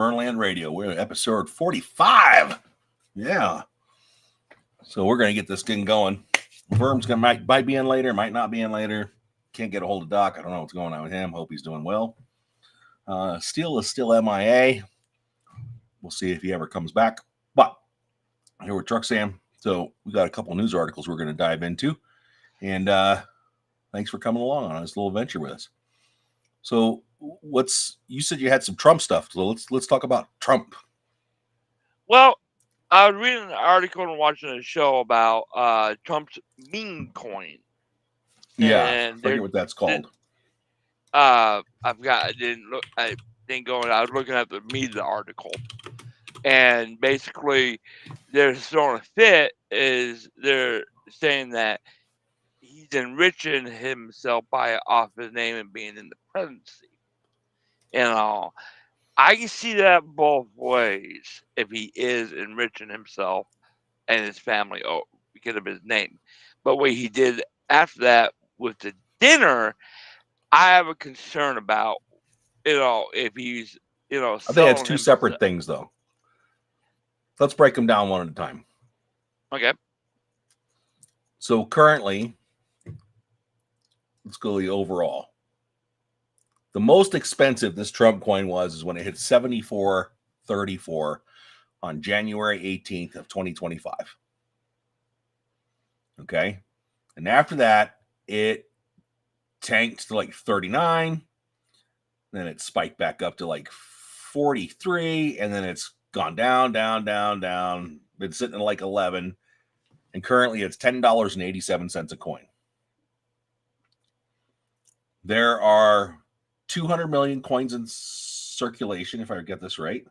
Fernland Radio. We're at episode 45. Yeah. So we're going to get this thing going. Verm's might be in later, might not be in later. Can't get a hold of Doc. I don't know what's going on with him. Hope he's doing well. Steele is still MIA. We'll see if he ever comes back. But here with Truck Sam. So we got a couple news articles we're going to dive into. And thanks for coming along on this little adventure with us. So you said you had some Trump stuff. So let's talk about Trump. Well, I was reading an article and watching a show about Trump's meme coin. Yeah, I forget what that's called. I forgot. I didn't go in. I was looking at the media article, and basically, they're throwing a fit. They're saying that he's enriching himself off his name and being in the presidency. I can see that both ways if he is enriching himself and his family because of his name. But what he did after that with the dinner, I have a concern about, if he's, I think it's two separate things, though. Let's break them down one at a time. Okay. So currently, let's go to the overall. The most expensive this Trump coin is when it hit $74.34 on January 18th of 2025. Okay. And after that, it tanked to like 39. Then it spiked back up to like 43. And then it's gone down. Been sitting at like 11. And currently it's $10.87 a coin. There are 200 million coins in circulation, if I get this right?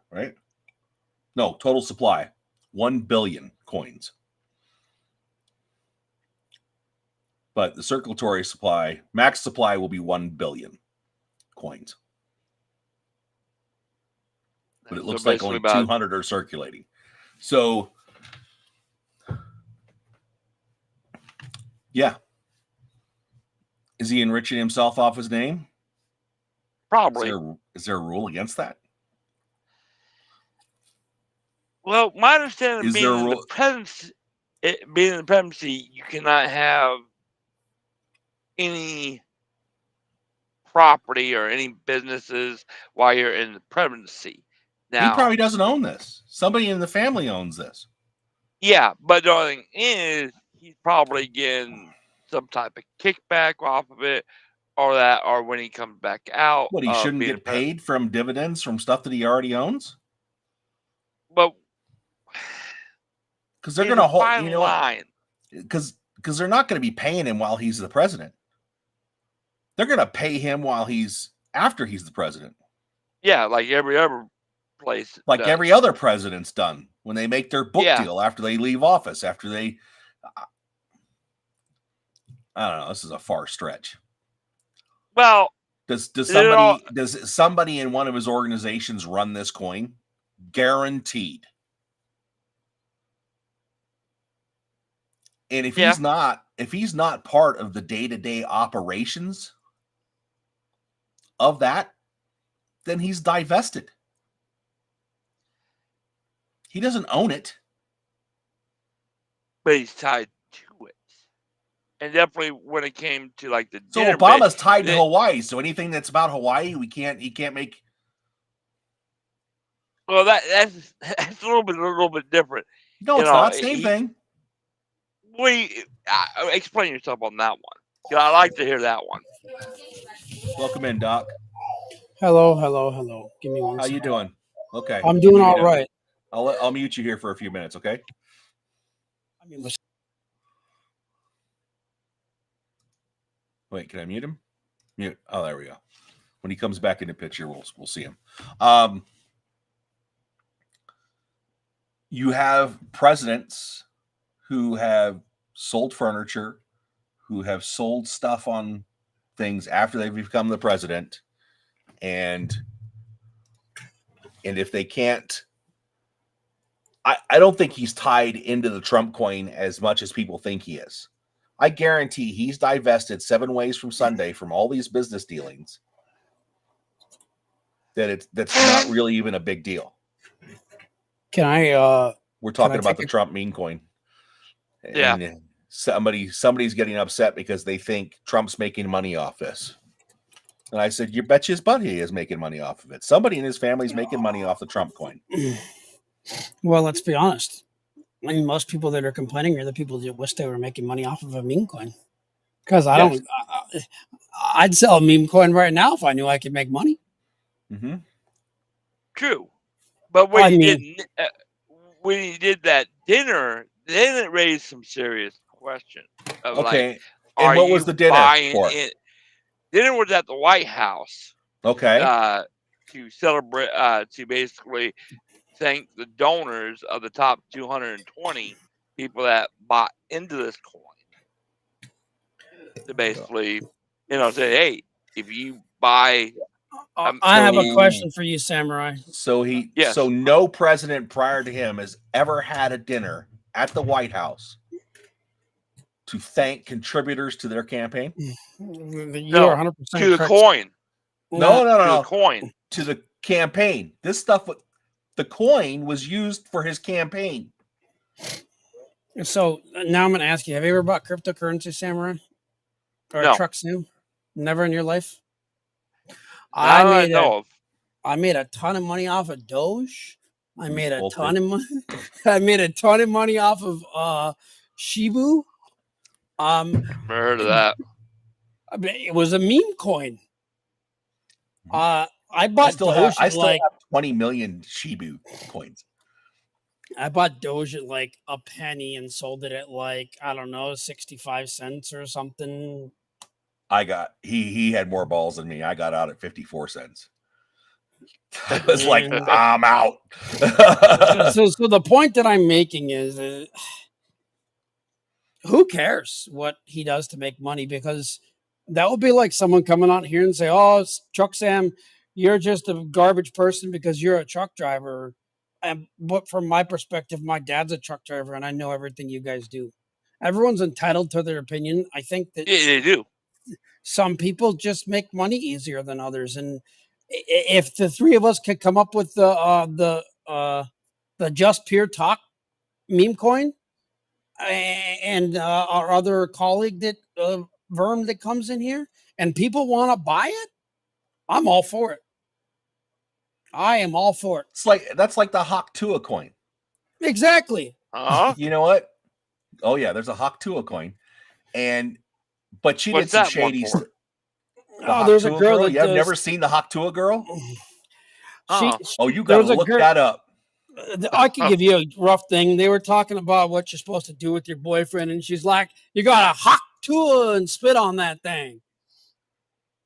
No, total supply, 1 billion coins. But the circulatory supply, max supply will be 1 billion coins. But it looks like only 200 are circulating. So, yeah. Is he enriching himself off his name? Probably. Is there a rule against that? Well, my understanding being in the presidency, you cannot have any property or any businesses while you're in the presidency. Now, he probably doesn't own this. Somebody in the family owns this. Yeah, but the only thing is, he's probably getting some type of kickback off of it. Or when he comes back out. What, he shouldn't get paid from dividends from stuff that he already owns? But because they're going to hold, because they're not going to be paying him while he's the president. They're going to pay him after he's the president. Yeah, like every other place. Like every other president's done when they make their book deal after they leave office, I don't know. This is a far stretch. Well, does somebody in one of his organizations run this coin? Guaranteed. And if he's not part of the day-to-day operations of that, then he's divested. He doesn't own it. But he's tied to it. And definitely when it came to like the so Obama's tied to Hawaii. So anything that's about Hawaii, he can't make. Well, that's a little bit different. No, it's not. Same thing. Explain yourself on that one. I like to hear that one. Welcome in, Doc. Hello. Give me one second. How you doing? Okay. I'm doing all right. I'll mute you here for a few minutes, okay? Wait, can I mute him? Mute. Oh, there we go. When he comes back in the picture, we'll see him. You have presidents who have sold furniture, who have sold stuff on things after they've become the president, and if they can't, I don't think he's tied into the Trump coin as much as people think he is. I guarantee he's divested 7 ways from Sunday from all these business dealings that that's not really even a big deal. Can I? We're talking I about take the Trump meme coin. Yeah. And somebody's getting upset because they think Trump's making money off this. And I said, you bet his butt he is making money off of it. Somebody in his family's making money off the Trump coin. Well, let's be honest. I mean, most people that are complaining are the people that wish they were making money off of a meme coin. Because I'd sell a meme coin right now if I knew I could make money. Mm-hmm. True, but when he did that dinner, then it raised some serious questions. Okay, like, and what was the dinner for? Dinner was at the White House. Okay, to celebrate, to basically thank the donors of the top 220 people that bought into this coin. To basically, say, hey, if you buy. I have a question for you, Samurai. So no president prior to him has ever had a dinner at the White House to thank contributors to their campaign? You're 100% to the coin. No. To the coin. To the campaign. This stuff, the coin was used for his campaign. So now I'm going to ask you, have you ever bought cryptocurrency, Samurai? Or No. a truck, Sam? Never in your life? I made a ton of money off of Doge. I made a ton of money. I made a ton of money off of Shibu. Never heard of that. It was a meme coin. I bought Doge. I still have 20 million Shibu coins. I bought Doge at like a penny and sold it at like, I don't know, 65 cents or something. He had more balls than me. I got out at 54 cents. I was like, I'm out. so the point that I'm making is who cares what he does to make money? Because that would be like someone coming out here and say, oh, Truck Sam, you're just a garbage person because you're a truck driver. But from my perspective, my dad's a truck driver and I know everything you guys do. Everyone's entitled to their opinion. I think that they do. Some people just make money easier than others. And if the three of us could come up with the Just Pure Talk meme coin and our other colleague that Verm that comes in here and people want to buy it, I'm all for it. I am all for it. That's like the Hawk Tua coin. Exactly. You know what? Oh yeah, there's a Hawk Tua coin, but she did some shady stuff. There's a girl that you have never seen the Hawk Tua girl. You got to look that up. I can give you a rough thing. They were talking about what you're supposed to do with your boyfriend, and she's like, "You got to Hawk Tua and spit on that thing,"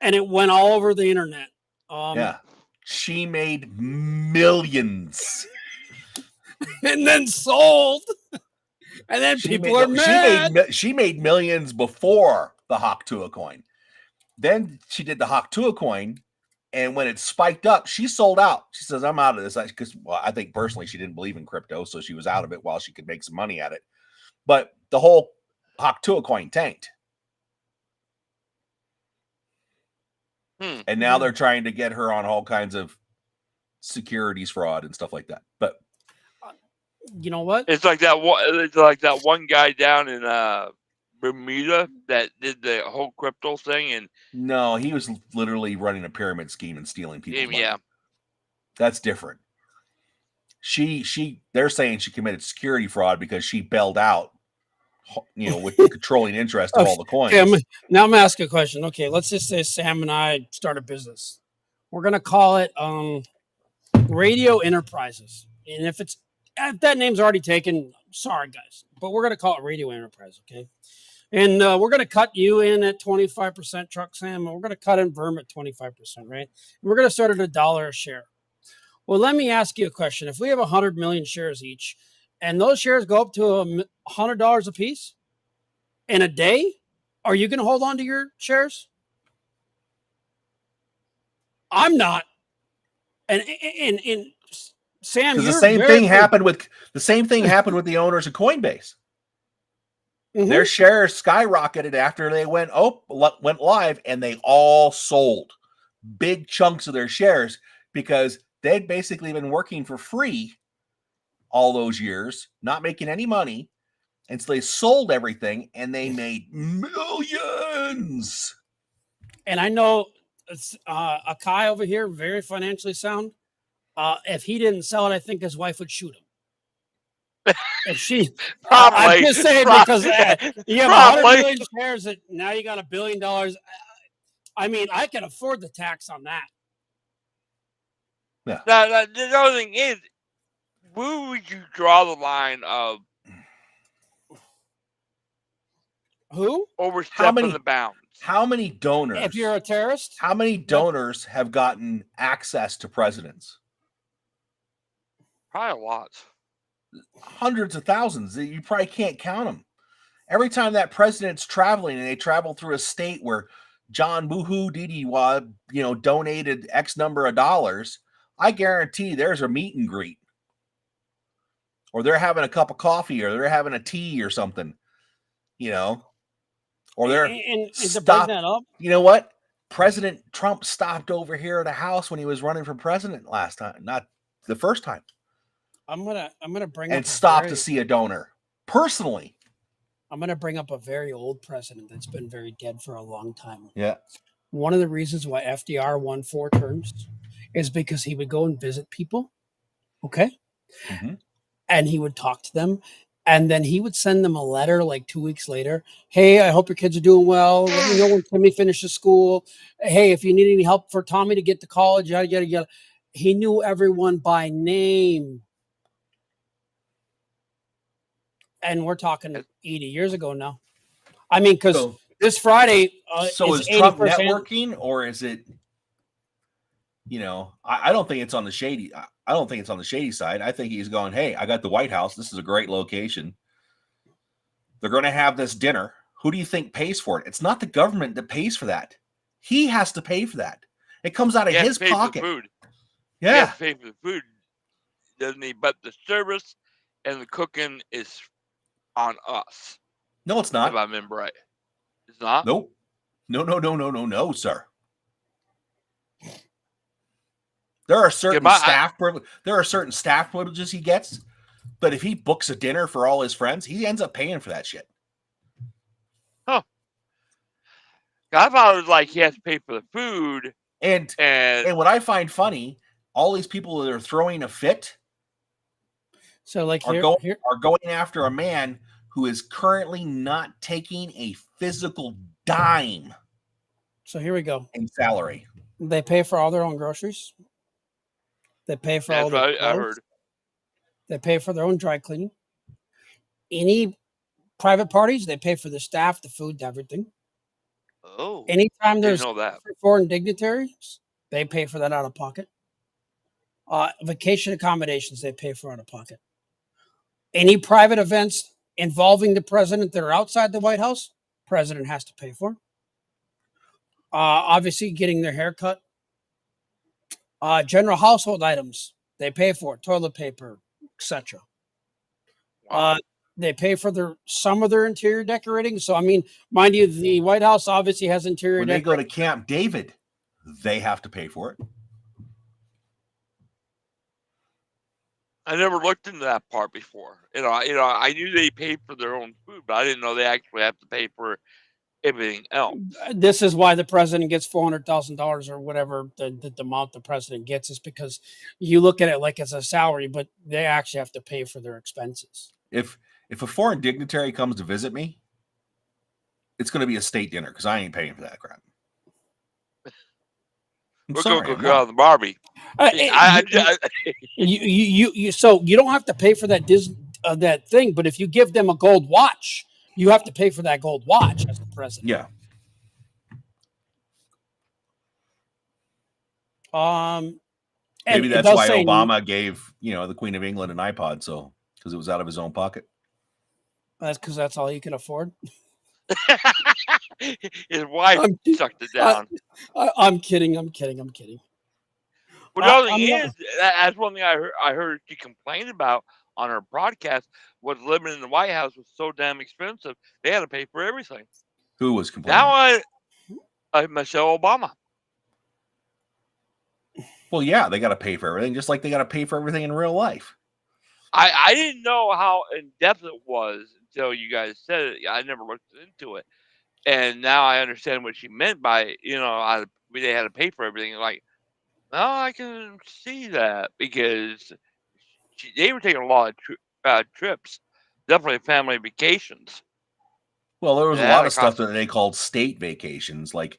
and it went all over the internet. Yeah. She made millions. And then sold. And then people are mad. She made millions before the Hawk Tua coin. Then she did the Hawk Tua coin. And when it spiked up, she sold out. She says, I'm out of this. Because I think personally she didn't believe in crypto. So she was out of it while she could make some money at it. But the whole Hawk Tua coin tanked. And now they're trying to get her on all kinds of securities fraud and stuff like that. But you know what? It's like that one guy down in Bermuda that did the whole crypto thing. And no, he was literally running a pyramid scheme and stealing people's money. Yeah, that's different. They're saying she committed security fraud because she bailed out, with the controlling interest of all the coins. Okay, now I'm going to ask you a question. Okay, let's just say Sam and I start a business. We're going to call it Radio Enterprises. And if that name's already taken, sorry, guys. But we're going to call it Radio Enterprise, okay? And we're going to cut you in at 25%, Truck Sam. And we're going to cut in Verm at 25%, right? And we're going to start at $1 a share. Well, let me ask you a question. If we have 100 million shares each, and those shares go up to $100 a piece in a day, are you going to hold on to your shares? I'm not. And Sam, because the same thing happened with the owners of Coinbase. Mm-hmm. Their shares skyrocketed after they went live, and they all sold big chunks of their shares because they'd basically been working for free all those years, not making any money. And so they sold everything and they made millions. And I know Akai over here, very financially sound. If he didn't sell it, I think his wife would shoot him. If she, Probably. I'm just saying because you have 100 million shares, that now you got $1 billion. I mean, I can afford the tax on that. Yeah. Now, the other thing is, where would you draw the line of who overstepping the bounds? How many donors? If you're a terrorist, how many donors have gotten access to presidents? Probably a lot. Hundreds of thousands. You probably can't count them. Every time that president's traveling and they travel through a state where John Boohoo Didiwa, donated X number of dollars, I guarantee there's a meet and greet. Or they're having a cup of coffee, or they're having a tea or something, or they're and to bring that up. You know what? President Trump stopped over here at a house when he was running for president last time, not the first time. I'm gonna bring and up stop to see a donor personally. I'm gonna bring up a very old president that's been very dead for a long time. Yeah. One of the reasons why FDR won 4 terms is because he would go and visit people. Okay. Mm-hmm. And he would talk to them. And then he would send them a letter like 2 weeks later. Hey, I hope your kids are doing well. Let me know when Timmy finishes school. Hey, if you need any help for Tommy to get to college, yada, yada, yada. He knew everyone by name. And we're talking 80 years ago now. I mean, because this Friday. So is Trump networking, or is it? I don't think it's on the shady. I don't think it's on the shady side. I think he's going, hey, I got the White House. This is a great location. They're going to have this dinner. Who do you think pays for it? It's not the government that pays for that. He has to pay for that. It comes out of his pocket. For food. Yeah. He has to pay for the food, doesn't he? But the service and the cooking is on us. No, it's not. If I remember right. It's not? Nope. No, sir. There are certain certain staff privileges he gets, but if he books a dinner for all his friends, he ends up paying for that shit. Huh. I thought it was like he has to pay for the food. And what I find funny, all these people that are throwing a fit are going after a man who is currently not taking a physical dime. So here we go. In salary. They pay for all their own groceries. They pay for all their clothes. I heard. They pay for their own dry cleaning. Any private parties, they pay for the staff, the food, everything. Oh. Anytime there's foreign dignitaries, they pay for that out of pocket. Vacation accommodations, they pay for out of pocket. Any private events involving the president that are outside the White House, president has to pay for. Obviously, getting their hair cut. General household items, they pay for it. Toilet paper, etc. Wow. They pay for some of their interior decorating. So, I mean, mind you, the White House obviously has interior decorating. When they go to Camp David, they have to pay for it. I never looked into that part before. I knew they paid for their own food, but I didn't know they actually have to pay for everything else. This is why the president gets $400,000 or whatever the amount the president gets, is because you look at it like it's a salary, but they actually have to pay for their expenses. If a foreign dignitary comes to visit me, it's going to be a state dinner because I ain't paying for that crap. We're going to go on the Barbie. So you don't have to pay for that that thing, but if you give them a gold watch, you have to pay for that gold watch as the president. Yeah. Maybe that's why Obama gave the Queen of England an iPod, because it was out of his own pocket. That's because that's all he can afford. His wife sucked it down. I'm kidding. Well, the other thing is, that's one thing I heard she complained about on her broadcast, was living in the White House was so damn expensive, they had to pay for everything. Who was complaining? Now, Michelle Obama. Well, yeah, they got to pay for everything, just like they got to pay for everything in real life. I didn't know how in depth it was until you guys said it. I never looked into it, and now I understand what she meant by they had to pay for everything. Like, no, I can see that because they were taking a lot of trips, definitely family vacations. Well, there was a Yeah, lot it of stuff cost. that they called state vacations. Like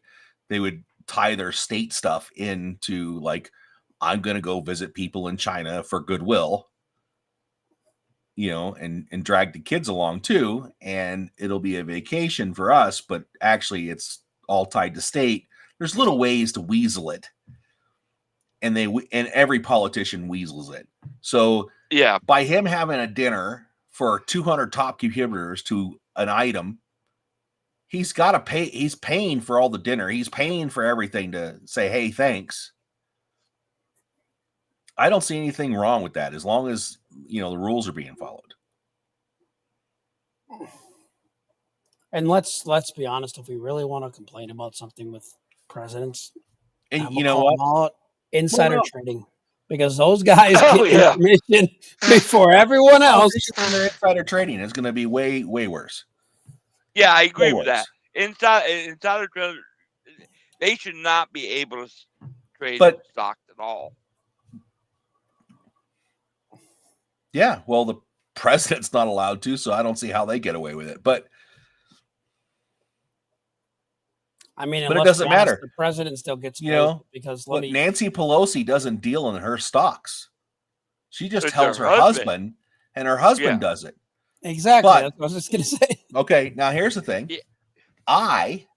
they would tie their state stuff into like, I'm going to go visit people in China for goodwill, and drag the kids along too. And it'll be a vacation for us, but actually it's all tied to state. There's little ways to weasel it. And every politician weasels it. So Yeah, by him having a dinner for 200 top contributors to an item, he's got to pay. He's paying for all the dinner. He's paying for everything to say, hey, thanks. I don't see anything wrong with that as long as, the rules are being followed. And let's be honest, if we really want to complain about something with presidents, And you know what? Insider Well, trading. Because those guys Oh, get yeah. information before everyone else. Their insider trading is going to be way, way worse. Yeah, I agree Way with worse. that. Insider trading, they should not be able to trade stocks at all. Yeah, well, the president's not allowed to, so I don't see how they get away with it. But I mean, it doesn't matter. The president still gets because Nancy Pelosi doesn't deal in her stocks. She just It's tells her her husband, and her husband does it. Exactly. But, that's what I was just going to say. Okay, now here's the thing. Yeah. I,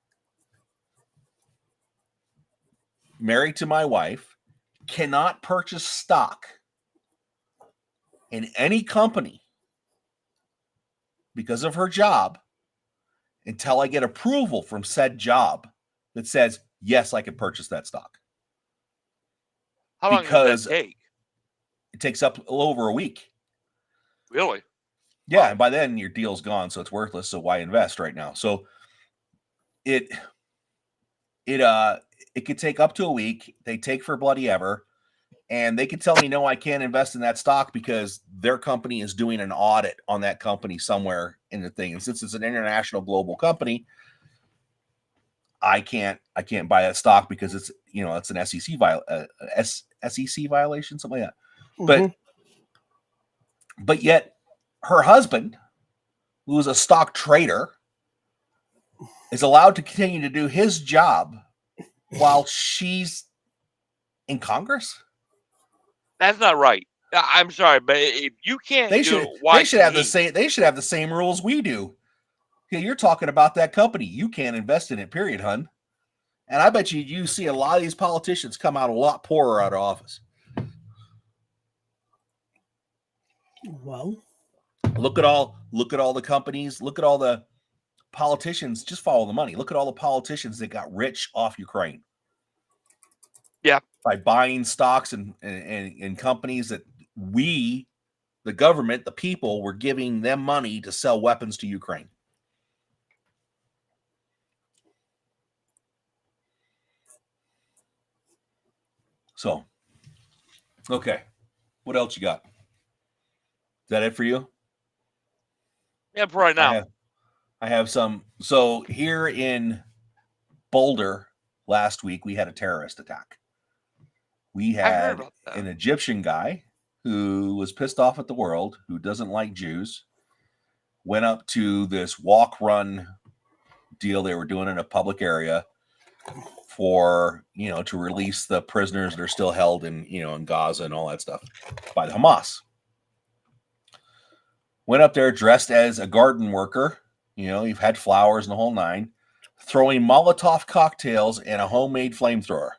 married to my wife, cannot purchase stock in any company because of her job until I get approval from said job that says, yes, I can purchase that stock. How long does that take? It takes up a little over a week. Really? Yeah, Wow. and by then your deal's gone, so it's worthless. So why invest right now? So it could take up to a week. They take for bloody ever. And they could tell me, no, I can't invest in that stock because their company is doing an audit on that company somewhere in the thing. And since it's an international global company, I can't buy that stock because it's, it's an SEC SEC violation, something like that. Mm-hmm. But yet her husband, who is a stock trader, is allowed to continue to do his job while she's in Congress. That's not right. I'm sorry, but if you can't They should have the same rules we do. Yeah, you're talking about that company. You can't invest in it, period, hun. And I bet you see a lot of these politicians come out a lot poorer out of office. Well, look at all the companies, look at all the politicians, just follow the money. Look at all the politicians that got rich off Ukraine. Yeah. By buying stocks and companies that we, the government, the people, were giving them money to sell weapons to Ukraine. So, okay. What else you got? Is that it for you? Yeah, for right now. I have some. So here in Boulder last week, we had a terrorist attack. We had an Egyptian guy who was pissed off at the world, who doesn't like Jews, went up to this walk-run deal they were doing in a public area for, to release the prisoners that are still held in, in Gaza and all that stuff by the Hamas. Went up there dressed as a garden worker. You've had flowers and the whole nine, throwing Molotov cocktails and a homemade flamethrower.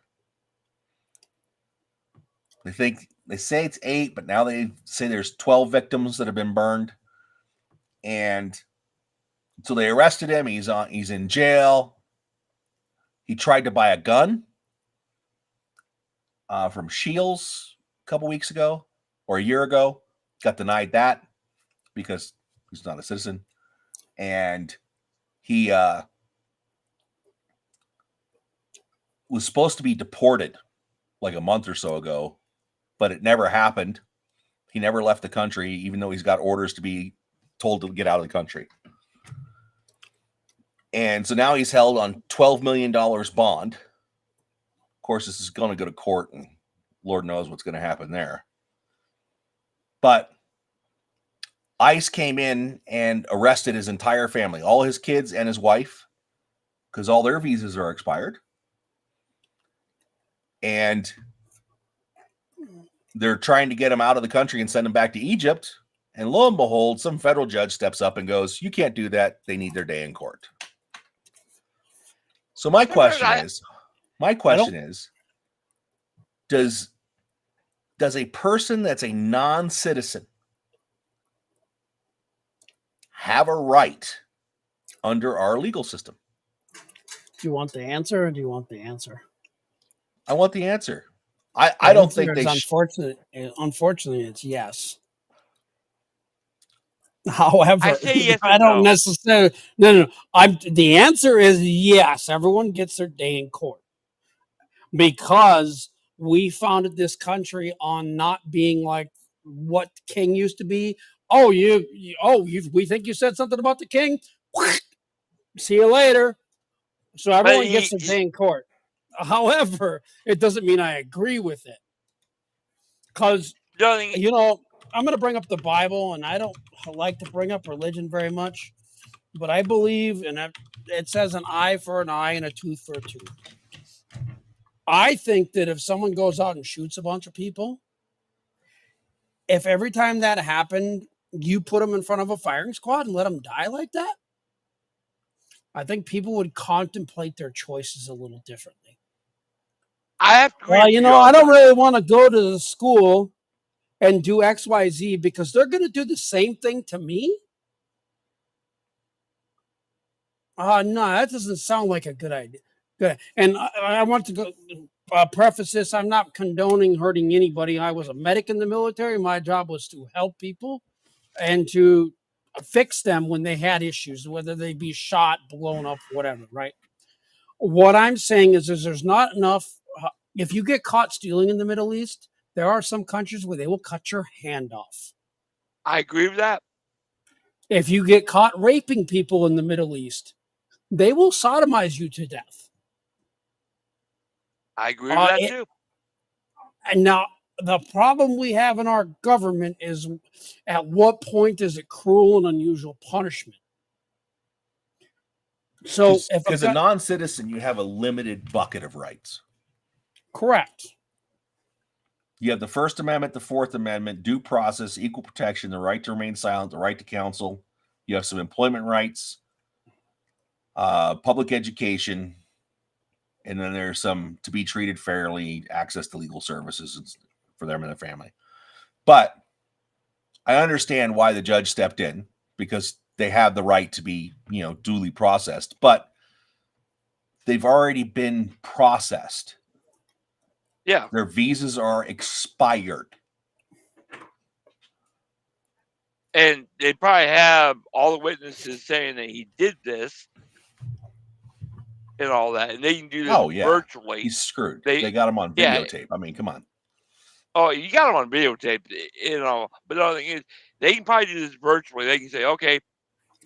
They say it's 8, but now they say there's 12 victims that have been burned. And so they arrested him. He's in jail. He tried to buy a gun from Shields a couple weeks ago or a year ago. Got denied that because he's not a citizen. And he was supposed to be deported like a month or so ago, but it never happened. He never left the country, even though he's got orders to be told to get out of the country. And so now he's held on $12 million bond. Of course, this is going to go to court, and Lord knows what's going to happen there. But ICE came in and arrested his entire family, all his kids and his wife, because all their visas are expired. And they're trying to get him out of the country and send him back to Egypt. And lo and behold, some federal judge steps up and goes, "You can't do that. They need their day in court." So my question is, does a person that's a non-citizen have a right under our legal system? Do you want the answer, or do you want the answer? I want the answer. I don't think they. Unfortunately, it's yes. However, I say yes. I don't necessarily. No. The answer is yes. Everyone gets their day in court because we founded this country on not being like what king used to be. Oh, we think you said something about the king. See you later. So everyone gets their day in court. However, it doesn't mean I agree with it. Because, I'm going to bring up the Bible, and I don't like to bring up religion very much. But I believe, it says an eye for an eye and a tooth for a tooth. I think that if someone goes out and shoots a bunch of people, if every time that happened, you put them in front of a firing squad and let them die like that, I think people would contemplate their choices a little differently. I have to I don't really want to go to the school and do XYZ because they're going to do the same thing to me. No, that doesn't sound like a good idea. Good. And I want to go preface this. I'm not condoning hurting anybody. I was a medic in the military. My job was to help people and to fix them when they had issues, whether they be shot, blown up, whatever, right? What I'm saying is there's not enough. If you get caught stealing in the Middle East, there are some countries where they will cut your hand off. I agree with that. If you get caught raping people in the Middle East, they will sodomize you to death. I agree with that too. And now the problem we have in our government is at what point is it cruel and unusual punishment? So as a non-citizen, you have a limited bucket of rights. Correct. You have the First Amendment, the Fourth Amendment, due process, equal protection, the right to remain silent, the right to counsel. You have some employment rights, public education, and then there's some to be treated fairly, access to legal services for them and their family. But I understand why the judge stepped in because they have the right to be, duly processed, but they've already been processed. Yeah. Their visas are expired. And they probably have all the witnesses saying that he did this and all that. And they can do this virtually. He's screwed. They got him on videotape. I mean, come on. Oh, you got him on videotape, But the other thing is, they can probably do this virtually. They can say, okay,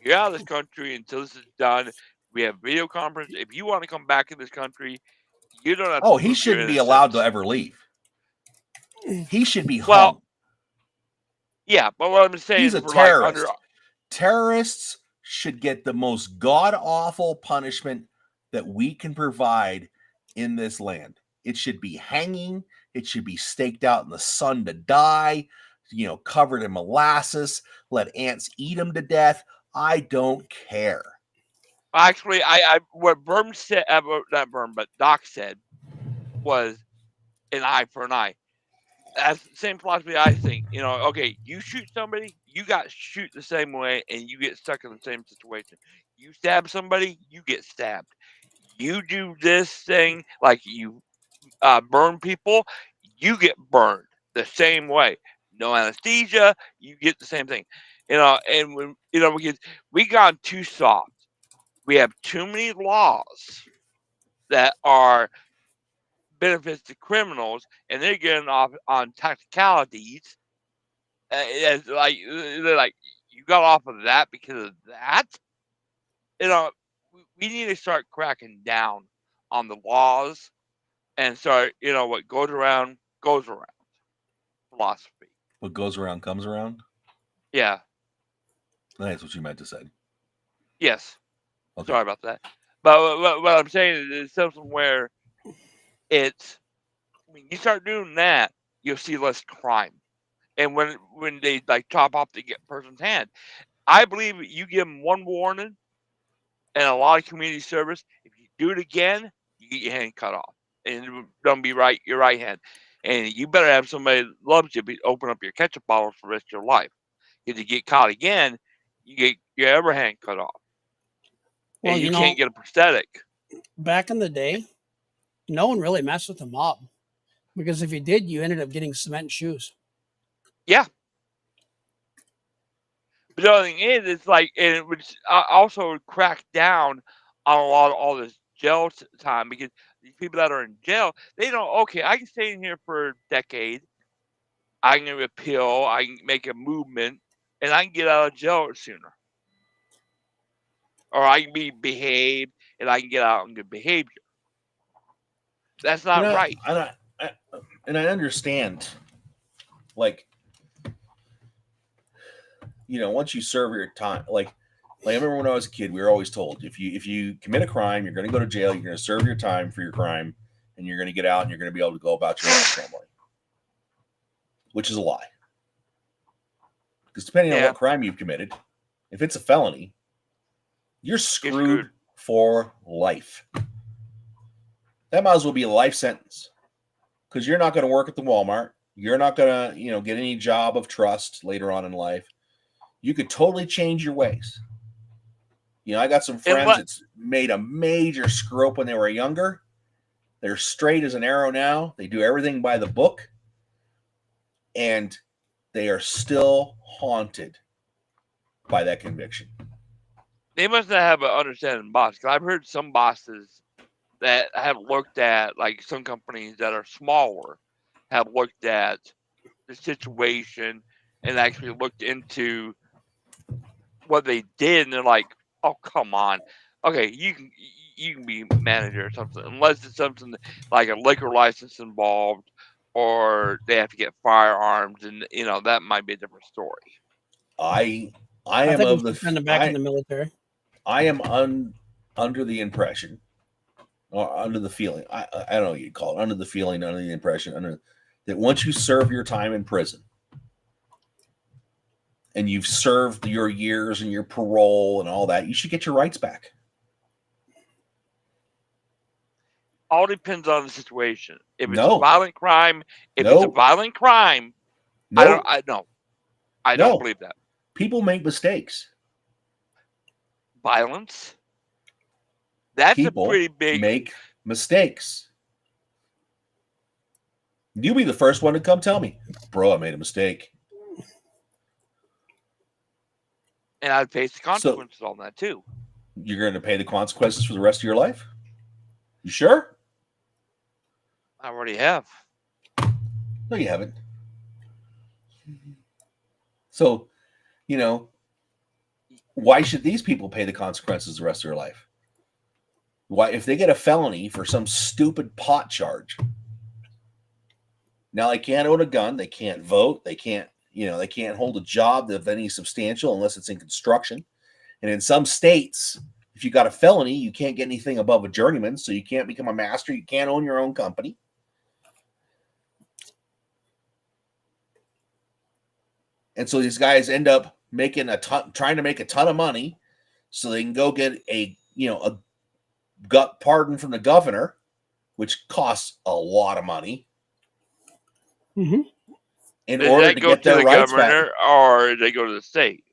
you're out of this country until this is done. We have video conference. If you want to come back in this country, you don't have to. He shouldn't be allowed to ever leave. He should be hung. Yeah, but what I'm saying is, he's a terrorist. Terrorists should get the most god-awful punishment that we can provide in this land. It should be hanging. It should be staked out in the sun to die, covered in molasses, let ants eat them to death. I don't care. Actually, what Verm said, not Verm, but Doc said was an eye for an eye. That's the same philosophy I think. Okay, you shoot somebody, you got shoot the same way, and you get stuck in the same situation. You stab somebody, you get stabbed. You do this thing, like you burn people, you get burned the same way. No anesthesia, you get the same thing. And when we got too soft. We have too many laws that are benefits to criminals, and they're getting off on technicalities. It's like they're like, you got off of that because of that. We need to start cracking down on the laws and start, what goes around philosophy. What goes around comes around. Yeah. I think that's what you meant to say. Yes. Okay. Sorry about that. But what I'm saying is something where it's, when you start doing that, you'll see less crime. And when they like chop off the person's hand, I believe you give them one warning and a lot of community service. If you do it again, you get your hand cut off, and it don't be your right hand. And you better have somebody that loves you open up your ketchup bottle for the rest of your life. If you get caught again, you get your other hand cut off. Well, and you can't get a prosthetic. Back in the day, no one really messed with the mob, because if you did, you ended up getting cement shoes. Yeah. But the other thing is, it's like, and it would also crack down on a lot of all this jail time, because these people that are in jail, they know, okay, I can stay in here for a decade, I can appeal, I can make a movement, and I can get out of jail sooner. Or I can be behaved, and I can get out on good behavior. That's not right. And I understand, like, once you serve your time, like I remember when I was a kid, we were always told, if you commit a crime, you're going to go to jail, you're going to serve your time for your crime, and you're going to get out and you're going to be able to go about your life normally, which is a lie. Because depending on what crime you've committed, if it's a felony, you're screwed for life. That might as well be a life sentence, because you're not going to work at the Walmart. You're not going to, get any job of trust later on in life. You could totally change your ways. I got some friends that's made a major screw up when they were younger. They're straight as an arrow now. They do everything by the book. And they are still haunted by that conviction. They must not have an understanding boss. Because I've heard some bosses that have looked at, like, some companies that are smaller have looked at the situation and actually looked into what they did, and they're like, oh, come on. Okay, you can be manager or something, unless it's something like a liquor license involved, or they have to get firearms, and that might be a different story. I am of the back in the military. I am under the impression, or under the feeling, I don't know what you'd call it, under the feeling, under the impression, that once you serve your time in prison, and you've served your years and your parole and all that, you should get your rights back. All depends on the situation. If it's a violent crime, I don't believe that. People make mistakes. Violence? That's People a pretty big... make mistakes. You'll be the first one to come tell me, bro, I made a mistake. And I'd face the consequences on that too. You're going to pay the consequences for the rest of your life? You sure? I already have. No, you haven't. So, why should these people pay the consequences the rest of their life? Why, if they get a felony for some stupid pot charge, now they can't own a gun, they can't vote, they can't hold a job of any substantial unless it's in construction. And in some states, if you got a felony, you can't get anything above a journeyman, so you can't become a master, you can't own your own company. And so these guys end up trying to make a ton of money so they can go get a gut pardon from the governor, which costs a lot of money. Mm-hmm. In order to get their rights back, or they go to the state.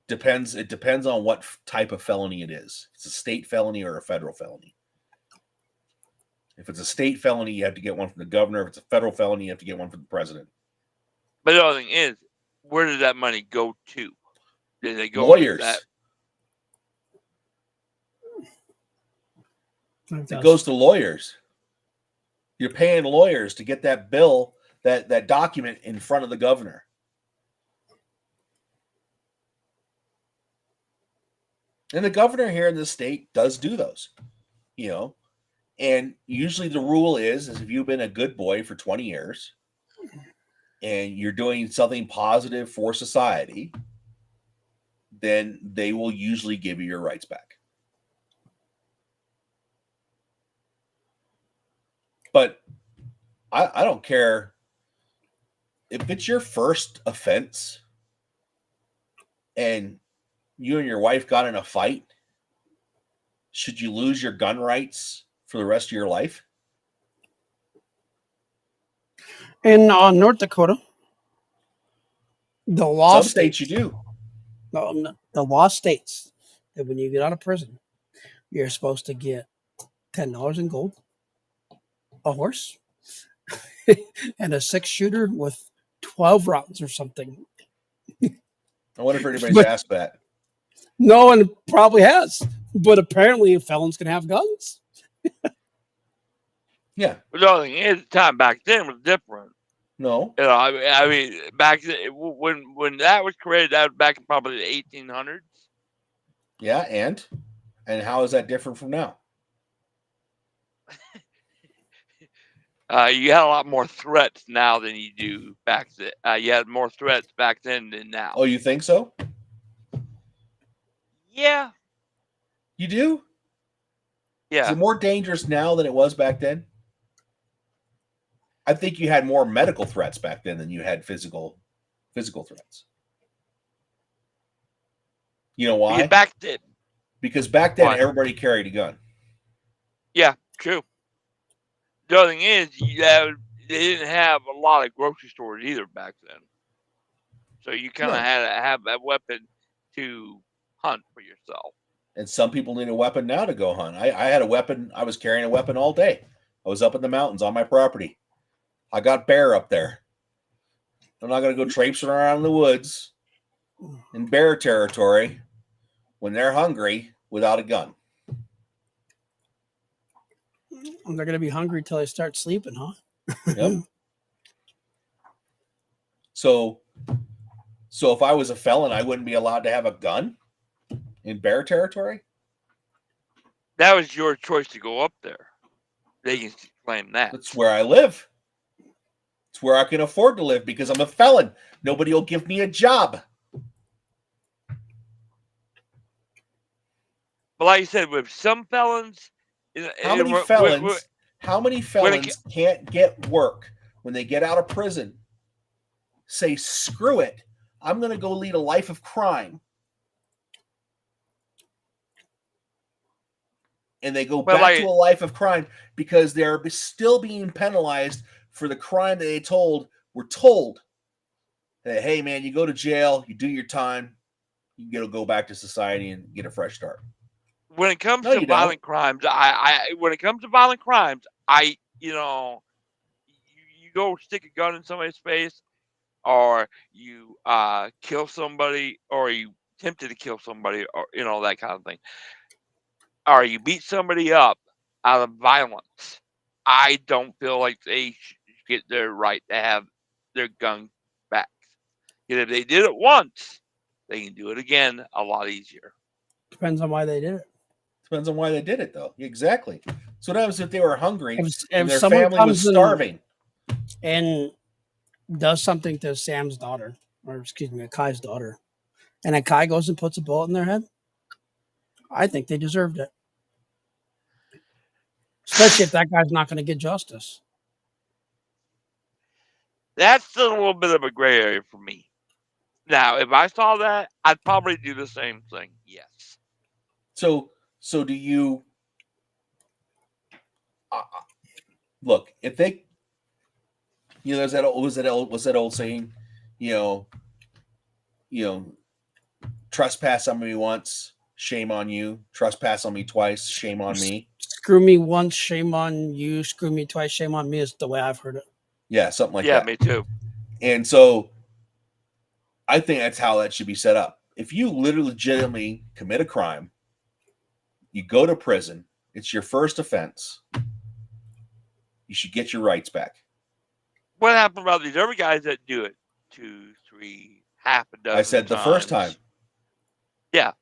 It depends on what type of felony it is. It's a state felony or a federal felony. If it's a state felony, you have to get one from the governor. If it's a federal felony, you have to get one from the president. But the other thing is, where did that money go to? Did they go lawyers? To that? It goes to lawyers. You're paying lawyers to get that bill, that document in front of the governor. And the governor here in the state does do those, you know. And usually the rule is if you've been a good boy for 20 years and you're doing something positive for society, then they will usually give you your rights back. But I don't care if it's your first offense and you and your wife got in a fight. Should you lose your gun rights for the rest of your life? In North Dakota, the law Some states you do. No, the law states that when you get out of prison, you're supposed to get $10 in gold, a horse, and a 6-shooter with 12 rounds or something. I wonder if anybody's asked that. No one probably has, but apparently felons can have guns. Yeah. But the only thing is, the time back then was different. No. You know, I mean, back then, when that was created, that was back in probably the 1800s. Yeah, and how is that different from now? You had a lot more threats now than you do back then. You had more threats back then than now. Oh, you think so? Yeah. You do? Yeah. Is it more dangerous now than it was back then? I think you had more medical threats back then than you had physical threats. You know why? Because back then everybody carried a gun. Yeah, true. The other thing is, they didn't have a lot of grocery stores either back then. So you kind of had to have that weapon to hunt for yourself. And some people need a weapon now to go hunt. I had a weapon. I was carrying a weapon all day. I was up in the mountains on my property. I got bear up there. I'm not going to go traipsing around in the woods in bear territory when they're hungry without a gun. They're going to be hungry till they start sleeping, huh? Yep. So if I was a felon, I wouldn't be allowed to have a gun in bear territory? That was your choice to go up there. They can claim that. That's where I live. It's where I can afford to live because I'm a felon. Nobody will give me a job. But like you said, with some felons, how many felons can't get work when they get out of prison? Say, screw it. I'm going to go lead a life of crime. And they go back to a life of crime because they're still being penalized for the crime that they were told that, hey, man, you go to jail, you do your time, you get to go back to society and get a fresh start. When it comes to violent crimes, you go stick a gun in somebody's face, or you kill somebody, or you attempted to kill somebody, or that kind of thing, or you beat somebody up out of violence, I don't feel like they should get their right to have their gun back. Because if they did it once, they can do it again a lot easier. Depends on why they did it. Depends on why they did it, though. Exactly. So what happens if they were hungry and their someone family was starving? And does something to Sam's daughter, or excuse me, Akai's daughter, and Akai goes and puts a bullet in their head, I think they deserved it. Especially if that guy's not going to get justice. That's a little bit of a gray area for me. Now, if I saw that, I'd probably do the same thing. Yes. So do you look, if they, there's that old saying, trespass on me once, shame on you. Trespass on me twice, shame on me. Screw me once, shame on you. Screw me twice, shame on me is the way I've heard it. Yeah, something like that. Yeah, me too. And so I think that's how that should be set up. If you legitimately commit a crime, you go to prison, it's your first offense, you You should get your rights back. What happened about these other guys that do it 2, 3, half a dozen? I said the first time. Yeah,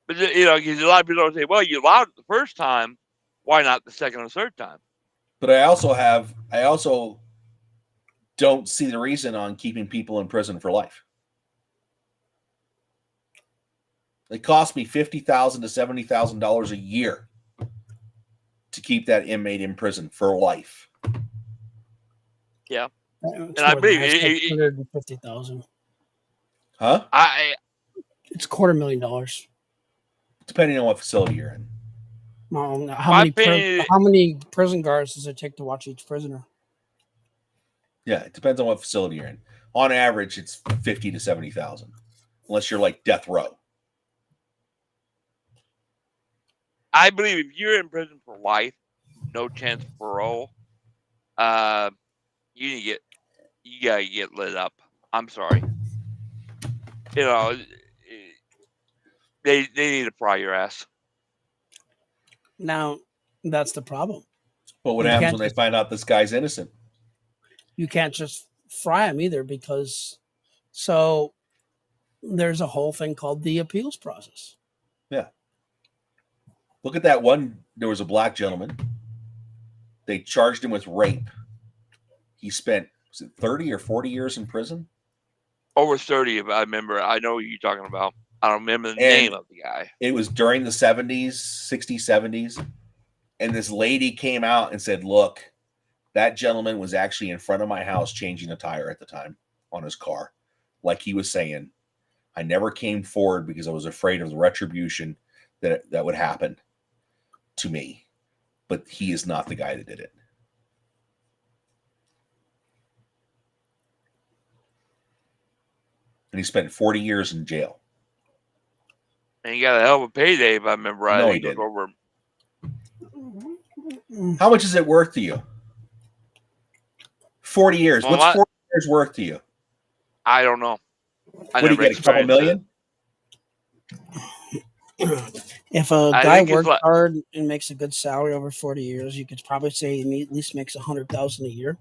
but you know, because a lot of people don't say, "Well, you allowed it the first time. Why not the second or third time?" But I also don't see the reason on keeping people in prison for life. It cost me $50,000 to $70,000 a year to keep that inmate in prison for life. Yeah, And I believe $150,000. Huh? It's $250,000. Depending on what facility you're in. Well, how many prison guards does it take to watch each prisoner? Yeah, it depends on what facility you're in. On average, it's 50 to 70,000, unless you're like death row. I believe if you're in prison for life, no chance of parole, you gotta get lit up. I'm sorry. You know, they need to fry your ass. Now, that's the problem. But what happens when they find out this guy's innocent? You can't just fry him either, because so there's a whole thing called the appeals process. Yeah. Look at that one. There was a black gentleman. They charged him with rape. He spent, was it 30 or 40 years in prison? Over 30, if I remember. I know what you're talking about. I don't remember the name of the guy. It was during the 70s, 60s, 70s. And this lady came out and said, look, that gentleman was actually in front of my house changing a tire at the time on his car. Like he was saying, I never came forward because I was afraid of the retribution that would happen to me. But he is not the guy that did it. And he spent 40 years in jail. And he got a hell of a payday, if I remember right. No, he didn't. How much is it worth to you? 40 years. Well, what's 40 years worth to you? I don't know. What do you get, a couple million? If a guy works hard and makes a good salary over 40 years, you could probably say he at least makes $100,000 a year.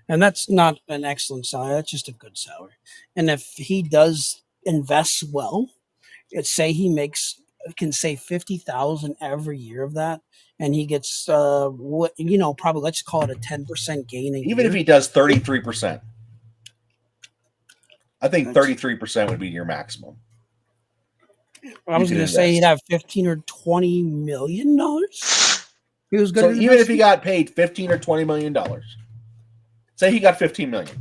And that's not an excellent salary. That's just a good salary. And if he does invest well, say he can save $50,000 every year of that, and he gets probably, let's call it a 10% gain a year. Even if he does 33%, I think 33% would be your maximum. I was going to say he'd have $15 or $20 million. He was good. So even if he got paid $15 or $20 million, say he got $15 million.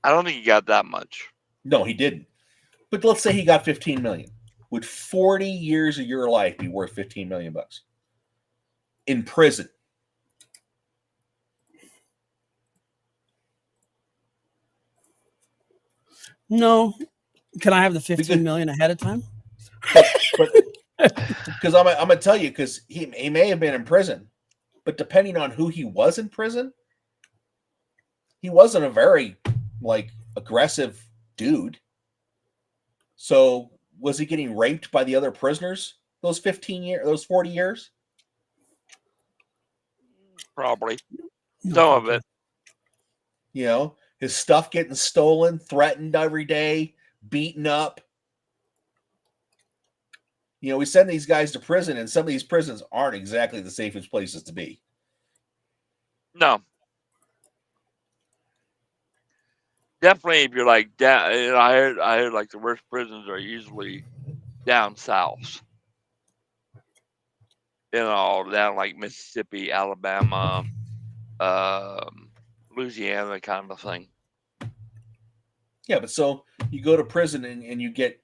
I don't think he got that much. No, he didn't. But let's say he got $15 million. Would 40 years of your life be worth $15 million in prison? No. Can I have the $15 million ahead of time? Because I'm gonna tell you, because he may have been in prison, but depending on who he was in prison, he wasn't a very aggressive dude. So was he getting raped by the other prisoners those 40 years? Probably. Some of it. You know, his stuff getting stolen, threatened every day, beaten up. You know, we send these guys to prison, and some of these prisons aren't exactly the safest places to be. No. Definitely, if you're like down, I heard like the worst prisons are usually down south. Down like Mississippi, Alabama, Louisiana, kind of a thing. Yeah, but so you go to prison and you get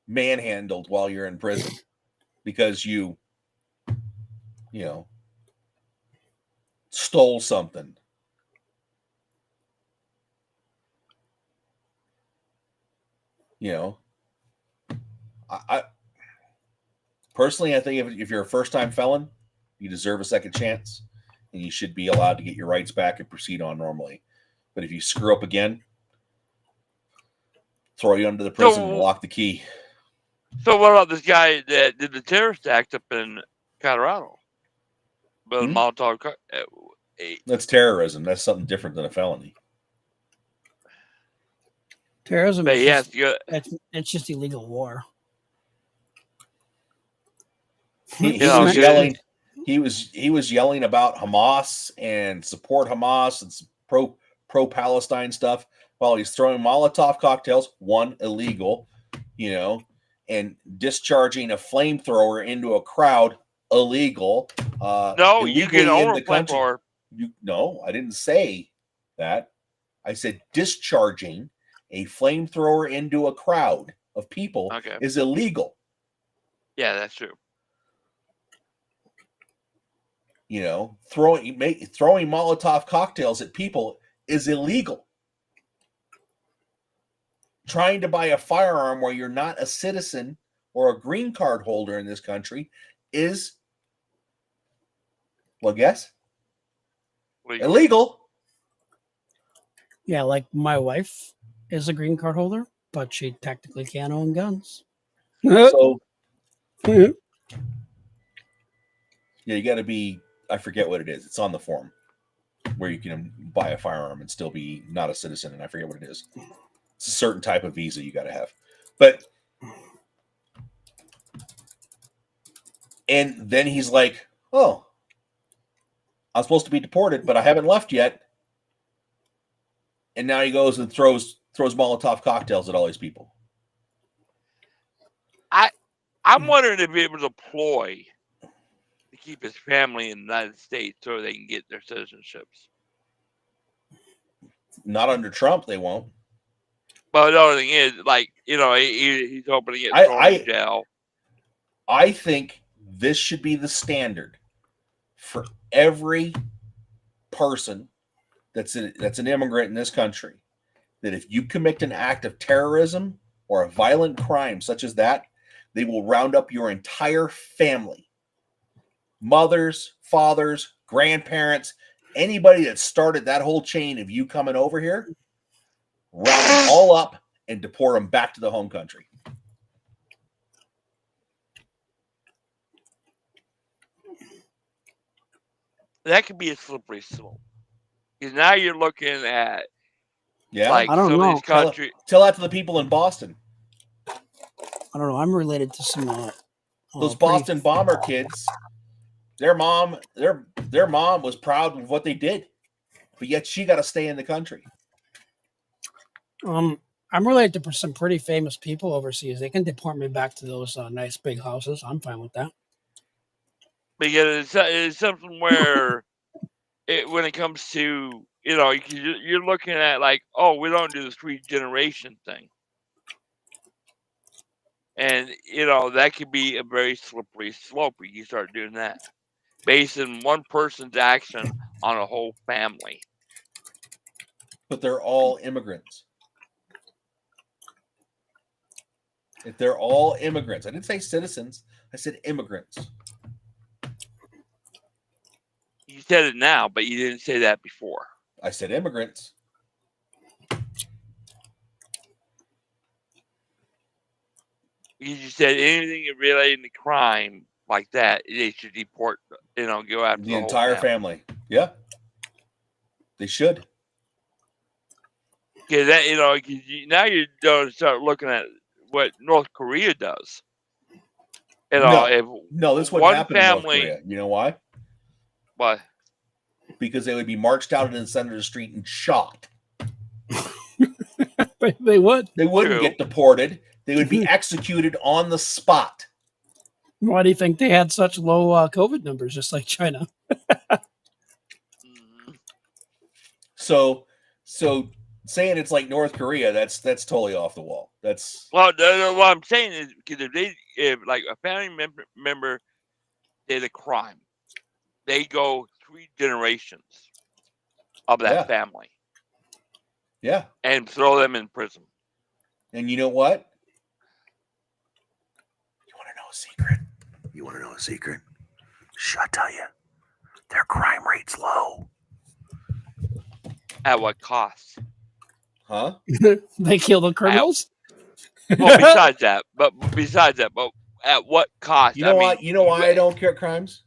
manhandled while you're in prison because you stole something. I personally, I think if you're a first-time felon, you deserve a second chance, and you should be allowed to get your rights back and proceed on normally. But if you screw up again, throw you under the prison and lock the key. So what about this guy that did the terrorist act up in Colorado? But Molotov. That's terrorism. That's something different than a felony. Terrorism But is yes, it's just illegal war. He was yelling. He was yelling about Hamas and support Hamas and pro Palestine stuff while he's throwing Molotov cocktails, one illegal, and discharging a flamethrower into a crowd, illegal. No, you can own a flamethrower. No, I didn't say that. I said discharging a flamethrower into a crowd of people is illegal. Yeah, that's true. Throwing Molotov cocktails at people is illegal. Trying to buy a firearm where you're not a citizen or a green card holder in this country is, well, guess? Illegal. Yeah, like my wife is a green card holder, but she technically can't own guns. So, yeah, you got to be, I forget what it is. It's on the form where you can buy a firearm and still be not a citizen, and I forget what it is. It's a certain type of visa you got to have. But, and then he's like, oh, I'm supposed to be deported, but I haven't left yet. And now he goes and throws Molotov cocktails at all these people. I'm wondering if he was a ploy to keep his family in the United States so they can get their citizenships. Not under Trump, they won't. But the other thing is, he's hoping to get thrown in jail. I think this should be the standard for every person that's an immigrant in this country, that if you commit an act of terrorism or a violent crime such as that, they will round up your entire family. Mothers, fathers, grandparents, anybody that started that whole chain of you coming over here, round them all up and deport them back to the home country. That could be a slippery slope. Because now you're looking at, I don't know. Tell that to the people in Boston. I don't know. I'm related to some those Boston bomber kids. Their mom was proud of what they did, but yet she got to stay in the country. I'm related to some pretty famous people overseas. They can deport me back to those nice big houses. I'm fine with that. Because it's something where when it comes to, you're looking at we don't do the 3 generation thing. And, that could be a very slippery slope if you start doing that. Basing one person's action on a whole family. But they're all immigrants. If they're all immigrants, I didn't say citizens, I said immigrants. You said it now, but you didn't say that before. I said immigrants. You just said anything relating to crime like that, they should deport, go after the entire family. Yeah. They should. Because now you're going to start looking at what North Korea does. No, this wouldn't happen in North Korea. You know why? Why? Because they would be marched out into the center of the street and shot. They would. They wouldn't get deported. They would be executed on the spot. Why do you think they had such low COVID numbers, just like China? So saying it's like North Korea, that's totally off the wall. That's what I'm saying is, because if a family member did a crime, they go 3 generations of that family. Yeah. And throw them in prison. And you know what? You want to know a secret? You want to know a secret? I'll tell you. Their crime rate's low. At what cost? Huh? They kill the criminals? Well, besides that, but at what cost? You know why I don't care crimes?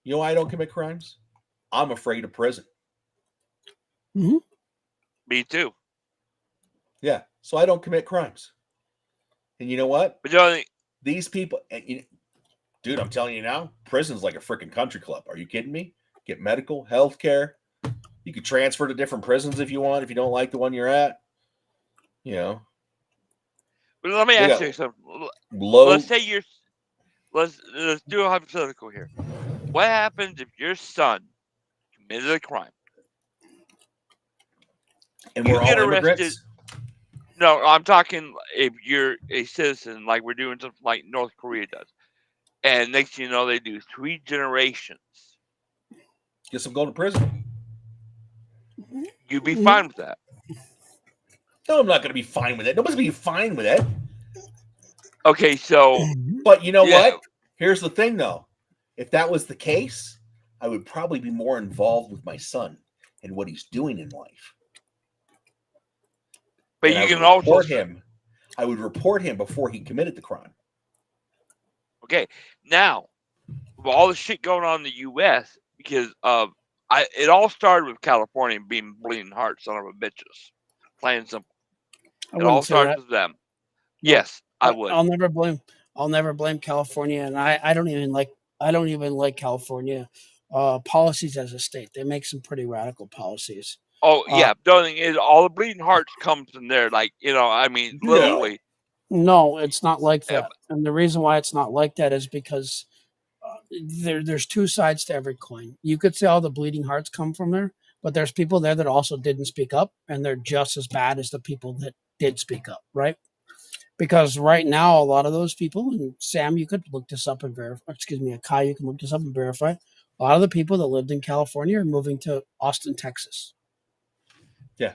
You know why I don't commit crimes? I'm afraid of prison. Mm-hmm. Me too. Yeah, so I don't commit crimes. And you know what? But the only These people, dude, I'm telling you now, prison's like a freaking country club. Are you kidding me? Get medical, health care. You could transfer to different prisons if you want, if you don't like the one you're at. You know. but let me They ask got you something. low. Let's say let's do a hypothetical here. What happens if your son committed a crime? And You we're get all arrested. immigrants. No, I'm talking if you're a citizen, like we're doing something like North Korea does. And next thing you know, they do 3 generations. Guess I'm going to prison. You'd be fine with that. No, I'm not going to be fine with it. Nobody's going to be fine with it. Okay, so. But you know what? Here's the thing, though. If that was the case, I would probably be more involved with my son and what he's doing in life. But and you can report also. him. I would report him before he committed the crime. Okay, now, with all the shit going on in the U.S., because it all started with California being bleeding heart son of a bitches. Plain and simple. It all starts with them. No, yes, I would. I'll never blame California, and I don't even like California policies as a state. They make some pretty radical policies. Oh yeah, the only thing is all the bleeding hearts comes from there. Like I mean, literally. No, it's not like that. And the reason why it's not like that is because there's 2 sides to every coin. You could say all the bleeding hearts come from there, but there's people there that also didn't speak up, and they're just as bad as the people that did speak up, right? Because right now, a lot of those people, and Sam, you could look this up and verify, Akai, you can look this up and verify, a lot of the people that lived in California are moving to Austin, Texas. Yeah.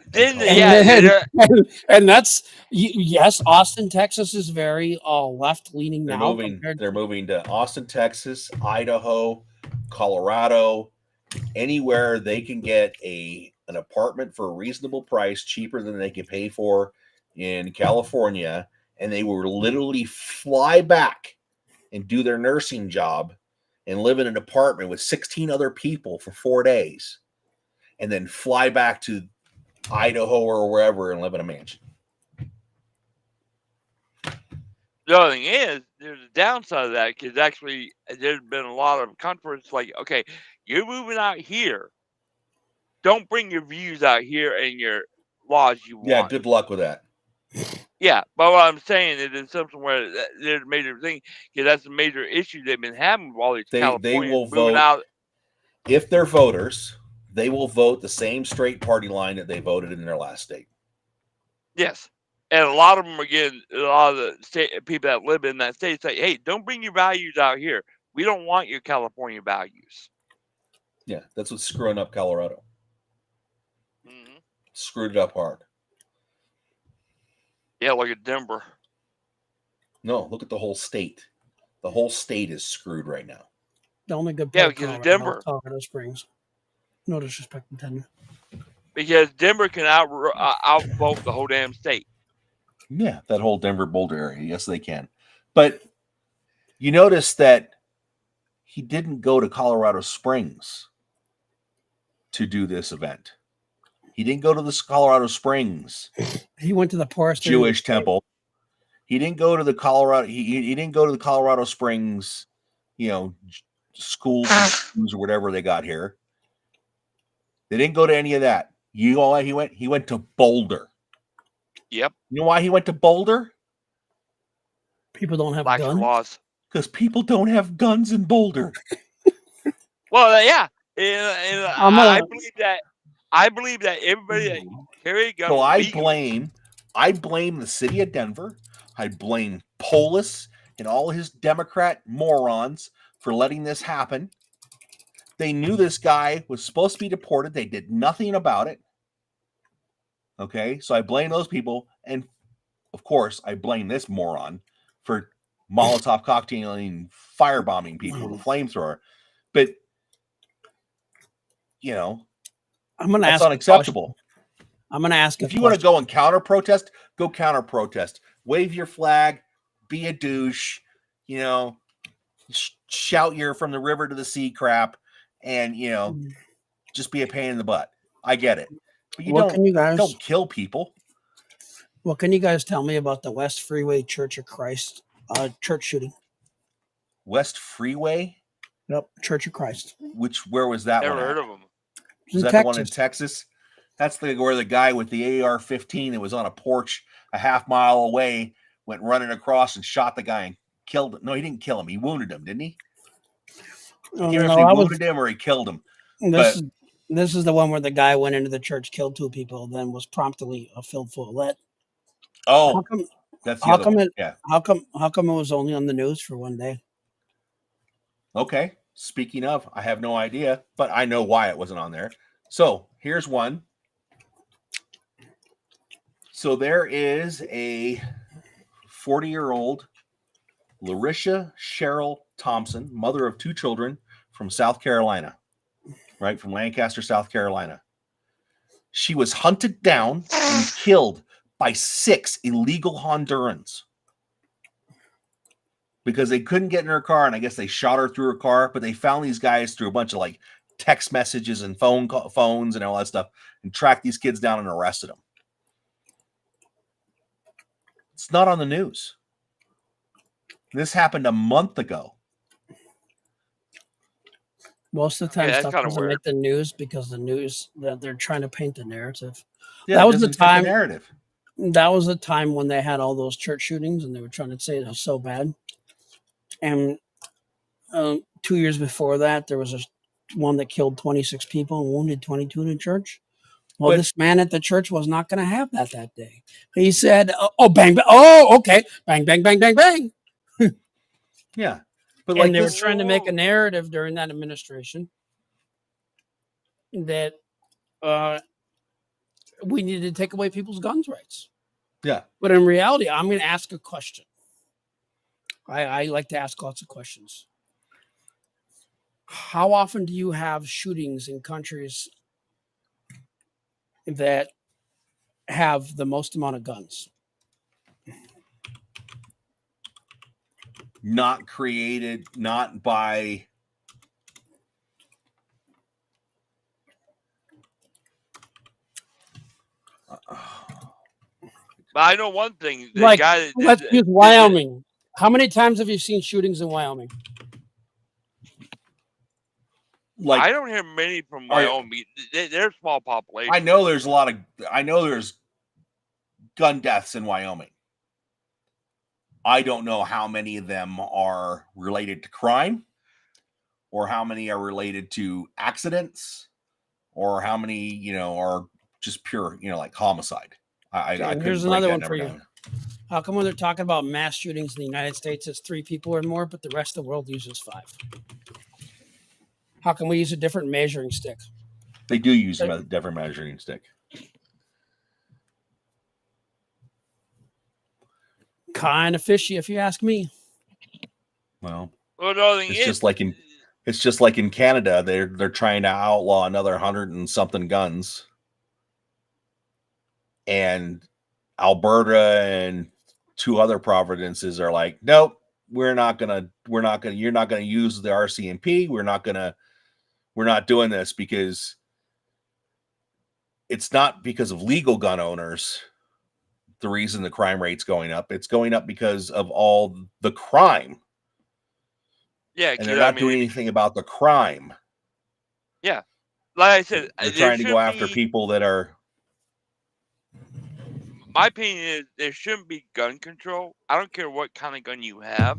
And that's, yes, Austin, Texas is very left-leaning now. They're moving to Austin, Texas, Idaho, Colorado, anywhere they can get an apartment for a reasonable price, cheaper than they can pay for in California, and they will literally fly back and do their nursing job and live in an apartment with 16 other people for 4 days, and then fly back to Idaho or wherever and live in a mansion. The other thing is, there's a downside of that because actually there's been a lot of controversy. Like, okay, you're moving out here. Don't bring your views out here and your laws you want. Yeah, good luck with that. Yeah, but what I'm saying is it's something where there's a major thing because that's a major issue they've been having with all these Californians they will moving vote out. If they're voters. They will vote the same straight party line that they voted in their last state. Yes. And a lot of them are getting, a lot of the state people that live in that state say, hey, don't bring your values out here. We don't want your California values. Yeah, that's what's screwing up Colorado. Mm-hmm. Screwed it up hard. Yeah, look at Denver. No, look at the whole state. The whole state is screwed right now. The only good part because of Denver. Colorado Springs. No disrespect intended. Because Denver can outvote the whole damn state. Yeah, that whole Denver Boulder area. Yes, they can. But you notice that he didn't go to Colorado Springs to do this event. He didn't go to the Colorado Springs. He went to the poorest Jewish temple. He didn't go to the Colorado. He didn't go to the Colorado Springs, schools or whatever they got here. They didn't go to any of that. You know why he went? He went to Boulder. Yep. You know why he went to Boulder? People don't have Lack guns. of laws. Because people don't have guns in Boulder. Well, yeah. I believe that. I believe that everybody that carry a gun. So I blame the city of Denver. I blame Polis and all his Democrat morons for letting this happen. They knew this guy was supposed to be deported. They did nothing about it. Okay, so I blame those people. And, of course, I blame this moron for Molotov cocktailing, firebombing people with a flamethrower. But, that's unacceptable. I'm going to ask if you want to go and counter-protest, go counter-protest. Wave your flag. Be a douche. shout your from the river to the sea crap, and just be a pain in the butt. I get it, but you don't kill people. What can you guys tell me about the West Freeway Church of Christ church shooting? West Freeway? Yep, Church of Christ. Where was that Never one? heard of them. Was that the one in Texas? That's where the guy with the AR-15 that was on a porch a half mile away went running across and shot the guy and killed him. No, he didn't kill him. He wounded him, didn't he? I can't remember if he wounded him or he killed him. This is the one where the guy went into the church, killed 2 people, then was promptly filled full of lead. Oh, that's the other one. Yeah. How come it was only on the news for one day? Okay. Speaking of, I have no idea, but I know why it wasn't on there. So here's one. So there is a 40-year-old Larisha Cheryl Thompson, mother of 2 children from South Carolina, right? From Lancaster, South Carolina. She was hunted down and killed by 6 illegal Hondurans because they couldn't get in her car, and I guess they shot her through her car, but they found these guys through a bunch of like text messages and phones and all that stuff and tracked these kids down and arrested them. It's not on the news. This happened a month ago. Most of the time, stuff doesn't make the news because the news that they're trying to paint the narrative. Yeah, that was the time. Narrative. That was the time when they had all those church shootings, and they were trying to say it was so bad. And 2 years before that, there was one that killed 26 people and wounded 22 in the church. Well, this man at the church was not going to have that day. He said, "Oh, bang, bang! Oh, okay, bang, bang, bang, bang, bang." Yeah, but and they were trying to make a narrative during that administration that we needed to take away people's guns rights. Yeah, but in reality, I'm going to ask a question. I like to ask lots of questions. How often do you have shootings in countries that have the most amount of guns? Not created, not by... But I know one thing. Let's use Wyoming. How many times have you seen shootings in Wyoming? Like, I don't hear many from Wyoming. They're a small population. I know there's there's gun deaths in Wyoming. I don't know how many of them are related to crime, or how many are related to accidents, or how many, are just pure, like homicide. Here's another one for you. How come when they're talking about mass shootings in the United States, it's 3 people or more, but the rest of the world uses 5? How can we use a different measuring stick? They do use a different measuring stick. Kind of fishy, if you ask me. Well, it's just like in Canada, they're trying to outlaw another 100 and something guns, and Alberta and 2 other provinces are like, nope, you're not gonna use the RCMP. We're not doing this because it's not because of legal gun owners. The reason the crime rate's going up, it's going up because of all the crime. Yeah, and they're not doing anything about the crime. Yeah, like I said, they're trying to go after people that are. My opinion is there shouldn't be gun control. I don't care what kind of gun you have.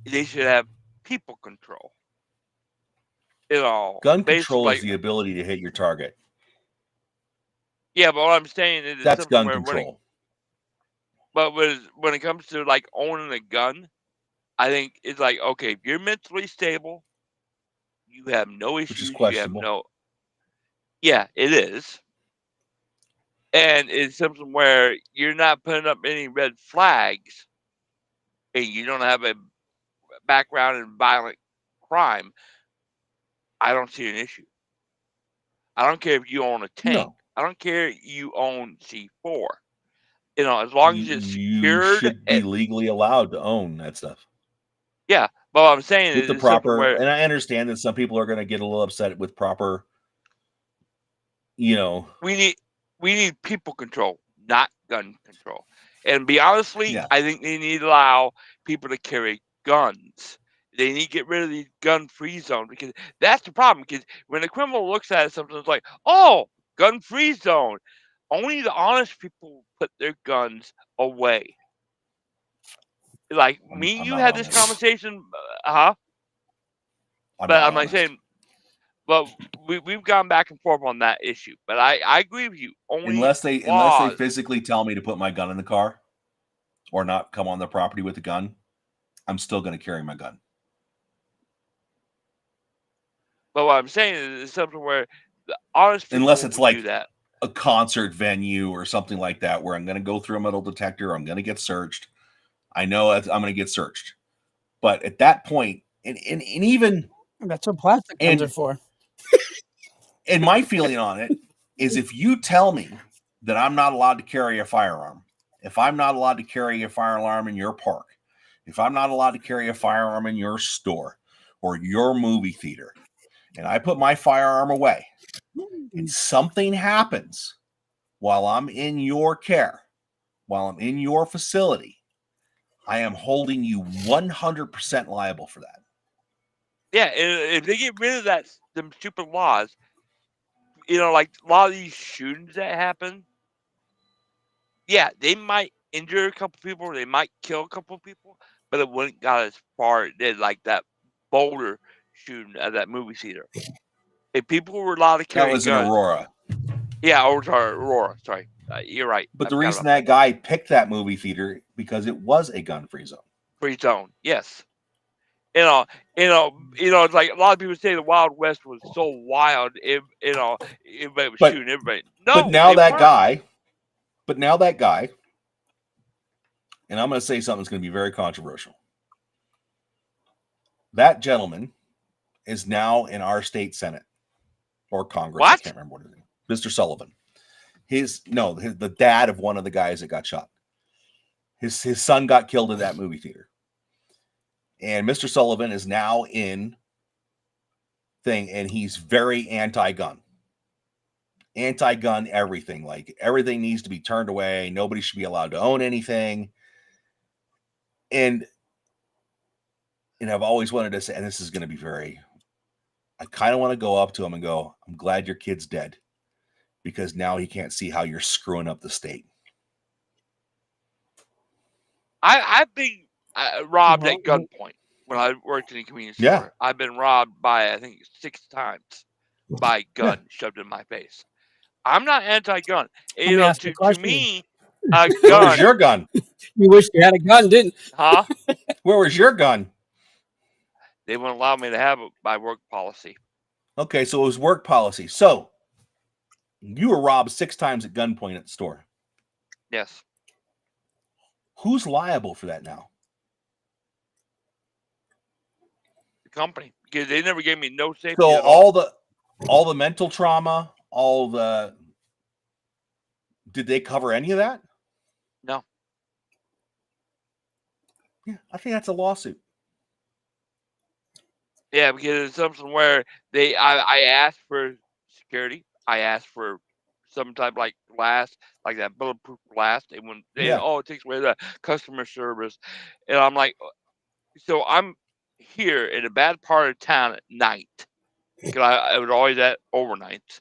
They should have people control. Gun control is the ability to hit your target. Yeah, but what I'm saying is that's gun control. But when it comes to like owning a gun, I think it's like, okay, if you're mentally stable, you have no issues. Which is questionable. Yeah, it is. And it's something where you're not putting up any red flags and you don't have a background in violent crime. I don't see an issue. I don't care if you own a tank. No. I don't care if you own C4. As long as it's secured. You should be legally allowed to own that stuff. Yeah, But what I'm saying with the is something proper, where and I understand that some people are going to get a little upset with proper, you know, we need people control, not gun control. And be honestly, yeah, I think they need to allow people to carry guns. They need to get rid of the gun-free zone, because that's the problem. Because when a criminal looks at it, something it's like, oh, gun-free zone. Only the honest people put their guns away. Like me and I'm you not had this honest. conversation, I'm but not I'm like honest. saying, but we've gone back and forth on that issue. But I agree with you. Only Unless they laws. physically tell me to put my gun in the car or not come on the property with a gun, I'm still going to carry my gun. But what I'm saying is it's something where the honest people Unless it's would like do that. a concert venue or something like that, where I'm going to go through a metal detector, I'm going to get searched. I know I'm going to get searched. But at that point, and even That's what plastic guns are for. And my feeling on it is, if you tell me that I'm not allowed to carry a firearm, if I'm not allowed to carry a firearm in your park, if I'm not allowed to carry a firearm in your store or your movie theater, and I put my firearm away and something happens while I'm in your care, while I'm in your facility, I am holding you 100% liable for that. Yeah, and if they get rid of them stupid laws, like a lot of these shootings that happen, yeah, they might injure a couple people, they might kill a couple people, but it wouldn't got as far as it did, like that Boulder shooting at that movie theater. If people were allowed to carry That was guns, in Aurora. Yeah, Aurora. Sorry, you're right. But the reason that guy picked that movie theater because it was a gun-free zone. Free zone, yes. It's like a lot of people say the Wild West was so wild. Everybody was shooting everybody. No, but now that guy, and I'm going to say something that's going to be very controversial. That gentleman is now in our state Senate or Congress. What? I can't remember what his name is. Mr. Sullivan. The dad of one of the guys that got shot. His son got killed in that movie theater. And Mr. Sullivan is now in thing, and he's very anti-gun. Anti-gun everything. Like, everything needs to be turned away. Nobody should be allowed to own anything. And I've always wanted to say, and this is going to be I kind of want to go up to him and go, I'm glad your kid's dead, because now he can't see how you're screwing up the state. I've been robbed at gunpoint when I worked in a convenience store. I've been robbed by, I think, 6 times by gun shoved in my face. I'm not anti-gun. To me, a gun. Where was your gun? You wish you had a gun, didn't? Huh? Where was your gun? They wouldn't allow me to have it by work policy. Okay, so it was work policy. So you were robbed 6 times at gunpoint at the store. Yes. Who's liable for that now? The company, because they never gave me no safety. So all the mental trauma, did they cover any of that? No. Yeah, I think that's a lawsuit. Yeah, because it's something where I asked for security. I asked for some type of like glass, like that bulletproof glass. It takes away the customer service. And I'm like, so I'm here in a bad part of town at night, because I was always at overnight,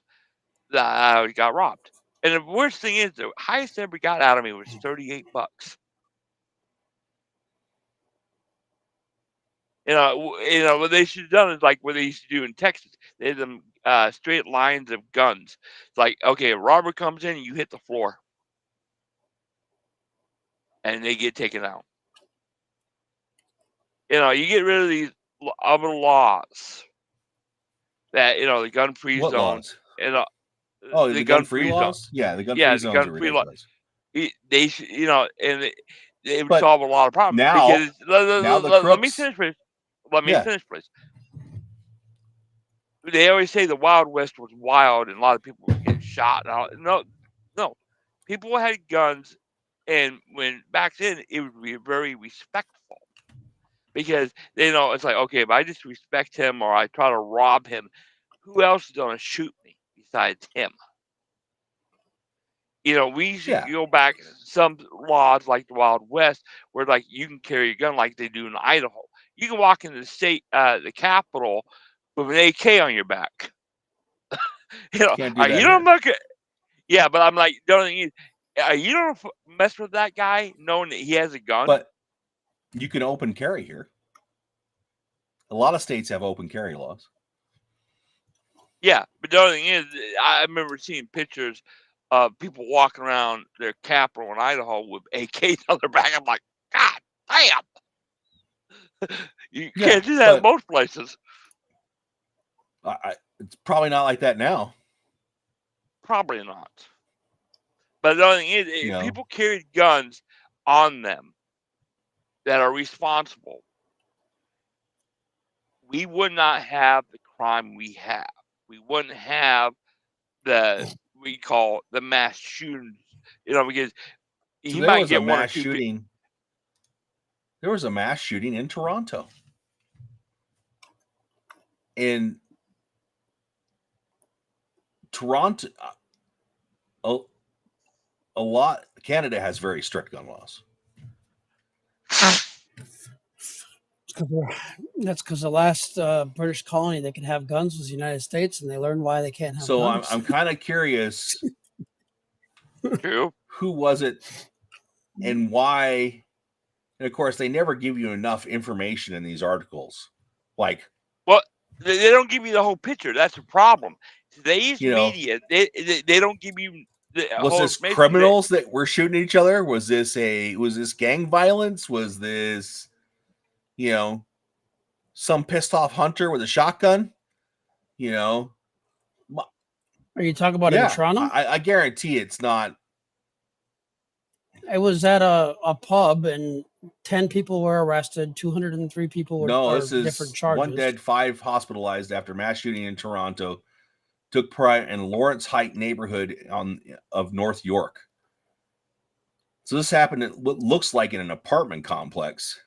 that I got robbed. And the worst thing is, the highest ever got out of me was $38. What they should have done is like what they used to do in Texas. They had them straight lines of guns. It's like, okay, a robber comes in, you hit the floor, and they get taken out. You get rid of these other laws that the gun-free zone. Laws? The gun-free laws? Yeah, the gun-free zones are ridiculous. They should, and it would solve a lot of problems. Now, let me finish, please. Finish, please. They always say the Wild West was wild and a lot of people were getting shot. No. People had guns, and when back then it would be very respectful. because they know it's like, okay, if I disrespect him or I try to rob him, who else is going to shoot me besides him? We used to go back some laws like the Wild West where like you can carry a gun like they do in Idaho. You can walk into the Capitol with an AK on your back. Can't do that you here. don't look at. Yeah, but I'm like, the only thing is, you don't mess with that guy knowing that he has a gun. But you can open carry here. A lot of states have open carry laws. Yeah, but the only thing is, I remember seeing pictures of people walking around their Capitol in Idaho with AKs on their back. I'm like, God damn! You can't do that in most places. It's probably not like that now. Probably not. But the only thing is, if people carried guns on them that are responsible, we would not have the crime we have. We wouldn't have we call the mass shootings, because he might get one or two shooting. There was a mass shooting in Toronto. In Toronto, Canada has very strict gun laws. That's because the last British colony that could have guns was the United States, and they learned why they can't have guns. I'm kind of curious. Who was it and why? And of course, they never give you enough information in these articles. Well, they don't give you the whole picture. That's the problem. Today's media, they don't give you the whole this criminals that were shooting each other? Was this gang violence? Was this some pissed off hunter with a shotgun? Are you talking about in Toronto? I guarantee it's not. It was at a pub, and 10 people were arrested. 203 people were different charges. 1 dead, 5 hospitalized after mass shooting in Toronto took place in Lawrence Heights neighborhood of North York. So this happened at what looks like in an apartment complex.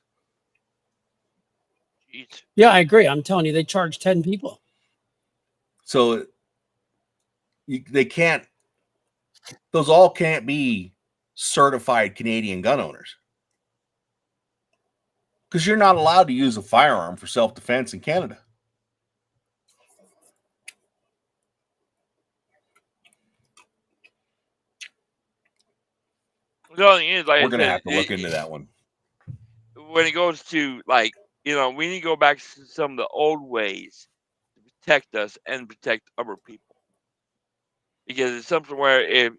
Yeah, I agree. I'm telling you, they charged 10 people. So they can't. Those all can't be certified Canadian gun owners, because you're not allowed to use a firearm for self-defense in Canada. The only thing is, like we're going to have to look into that one. When it goes to we need to go back to some of the old ways to protect us and protect other people, because it's something where if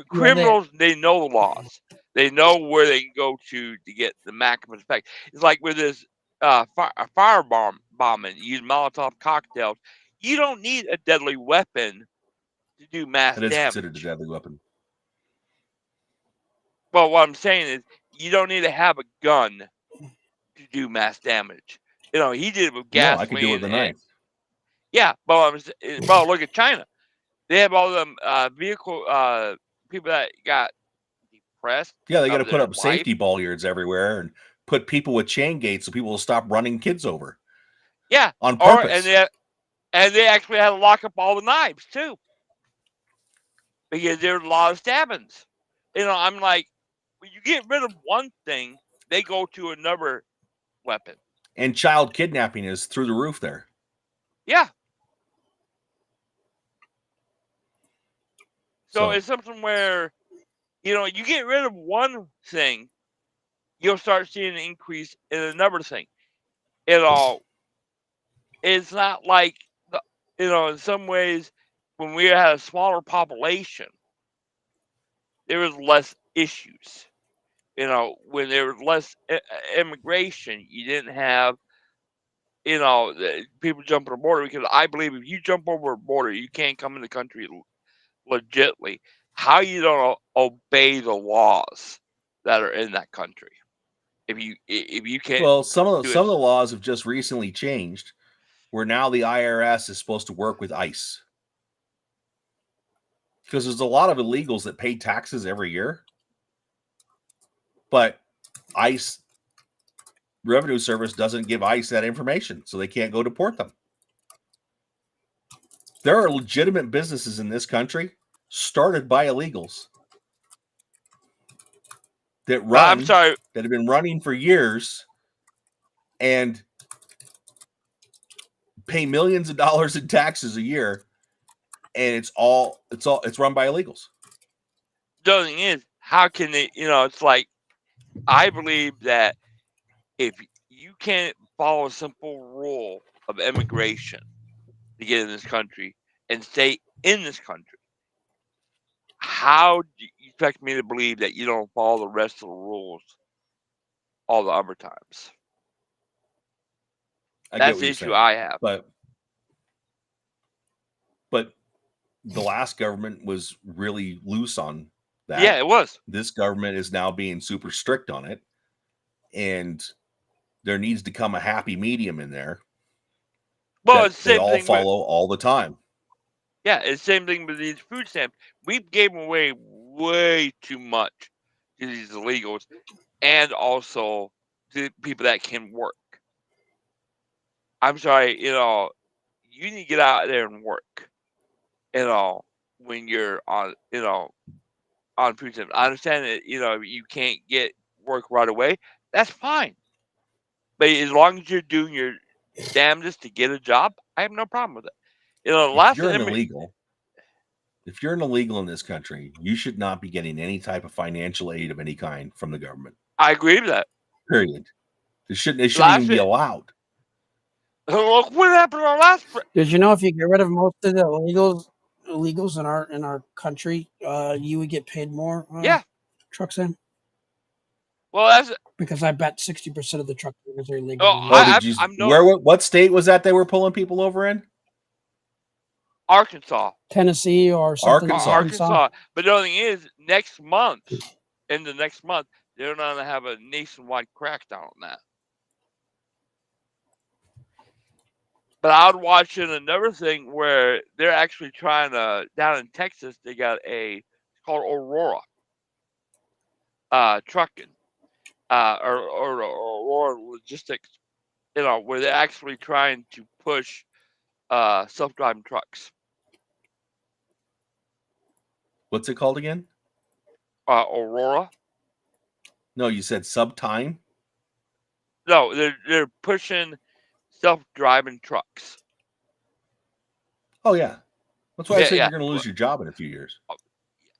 criminals, they know the laws. They know where they can go to get the maximum effect. It's like with this bombing, use Molotov cocktails. You don't need a deadly weapon to do mass damage. It is considered a deadly weapon. Well, what I'm saying is, you don't need to have a gun to do mass damage. He did it with gasoline. No, I could do it with a knife. Yeah, but look at China. They have all them vehicle people that got depressed. Yeah, they got to put up safety bollards everywhere and put people with chain gates so people will stop running kids over. Yeah, on purpose. And they actually had to lock up all the knives too, because there's a lot of stabbings. I'm like, when you get rid of one thing, they go to another weapon. And child kidnapping is through the roof there. Yeah. So it's something where, you get rid of one thing, you'll start seeing an increase in another thing. It's not like, in some ways, when we had a smaller population, there was less issues. When there was less immigration, you didn't have, people jumping the border, because I believe if you jump over a border, you can't come in the country legitimately. How you don't obey the laws that are in that country? If you can't. Well, some of the laws have just recently changed, where now the IRS is supposed to work with ICE, because there's a lot of illegals that pay taxes every year, but ICE Revenue Service doesn't give ICE that information, so they can't go deport them. There are legitimate businesses in this country started by illegals that I'm sorry. that have been running for years and pay millions of dollars in taxes a year, and it's run by illegals. The other thing is, how can they? It's like, I believe that if you can't follow a simple rule of immigration to get in this country and stay in this country, how do you expect me to believe that you don't follow the rest of the rules all the other times? That's the issue I have. But the last government was really loose on that. Yeah, it was. This government is now being super strict on it, and there needs to come a happy medium in there. Well, it's the they same all thing follow all the time. Yeah, it's the same thing with these food stamps. We gave away way too much to these illegals and also to people that can work. I'm sorry, you need to get out there and work, when you're on food stamps. I understand that, you can't get work right away. That's fine. But as long as you're doing your damnedest to get a job, I have no problem with it. If you're an illegal in this country, you should not be getting any type of financial aid of any kind from the government. I agree with that. Period. It shouldn't even be allowed. Look what happened to our last. Did you know if you get rid of most of the illegals in our country, you would get paid more? Yeah. Trucks in. Well, that's because I bet 60% of the truck drivers are illegal. What state was that they were pulling people over in? Arkansas, Tennessee, or something. Arkansas. But the other thing is, next month, they're going to have a nationwide crackdown on that. But I was watching another thing where they're actually trying to, down in Texas, they got it's called Aurora trucking, or Aurora logistics, where they're actually trying to push self-driving trucks. What's it called again? Aurora. No, you said Subtime? No, they're pushing self-driving trucks. Oh, yeah. That's why I said you're going to lose your job in a few years.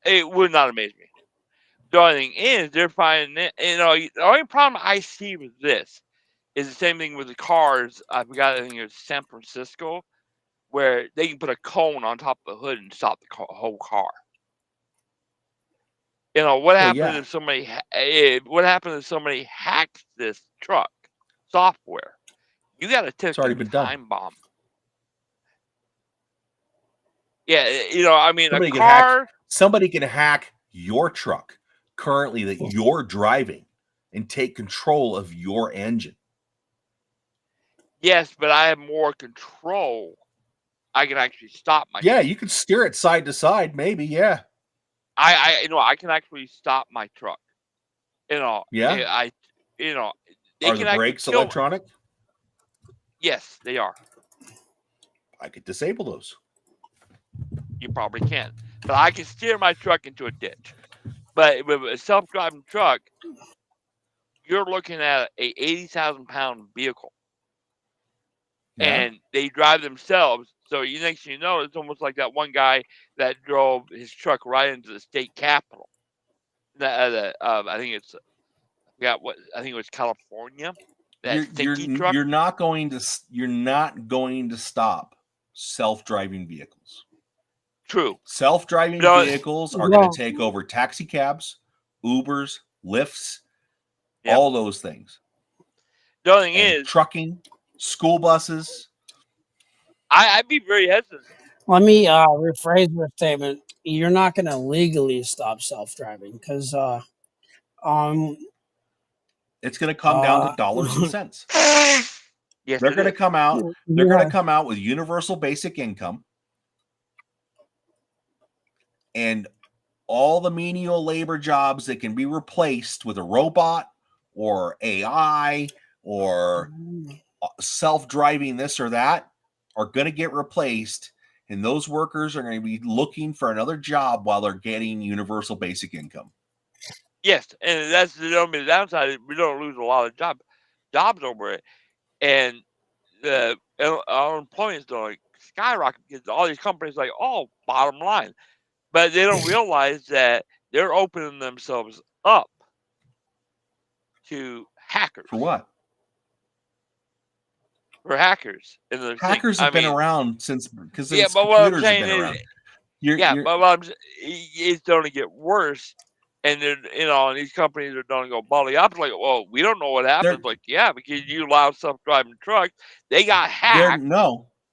It would not amaze me. The only thing is, they're finding it, the only problem I see with this is the same thing with the cars. I think it was San Francisco, where they can put a cone on top of the hood and stop the whole car. What happens if somebody? What happens if somebody hacks this truck software? You got to tick a time bomb. Yeah, I mean, somebody can hack your truck currently that you're driving and take control of your engine. Yes, but I have more control. I can actually stop my. Yeah, you can steer it side to side, maybe. Yeah. I can actually stop my truck. Yeah. Are the brakes electronic? Yes, they are. I could disable those. You probably can, but I can steer my truck into a ditch. But with a self-driving truck, you're looking at a 80,000-pound vehicle, and they drive themselves. So next thing you know, it's almost like that one guy that drove his truck right into the state capitol. I think it's, I think it was California. You're not going to stop self-driving vehicles. True. Self-driving vehicles are going to take over taxi cabs, Ubers, Lyfts, all those things. The other thing is trucking, school buses. I'd be very hesitant. Let me rephrase your statement. You're not going to legally stop self-driving because it's going to come down to dollars and cents. Yes, they're going to come out. They're going to come out with universal basic income, and all the menial labor jobs that can be replaced with a robot or AI or self-driving this or that are going to get replaced, and those workers are going to be looking for another job while they're getting universal basic income. Yes, and that's the only downside. We don't lose a lot of jobs over it, and our employment is going to skyrocket because all these companies like, oh, bottom line, but they don't realize that they're opening themselves up to hackers. For what? For hackers. And hackers have been around since, because yeah, but what I'm saying is, but it's going to get worse. And then, and these companies are going to go belly up. Like, well, we don't know what happens. Like, yeah, because you allow self-driving trucks, they got hacked.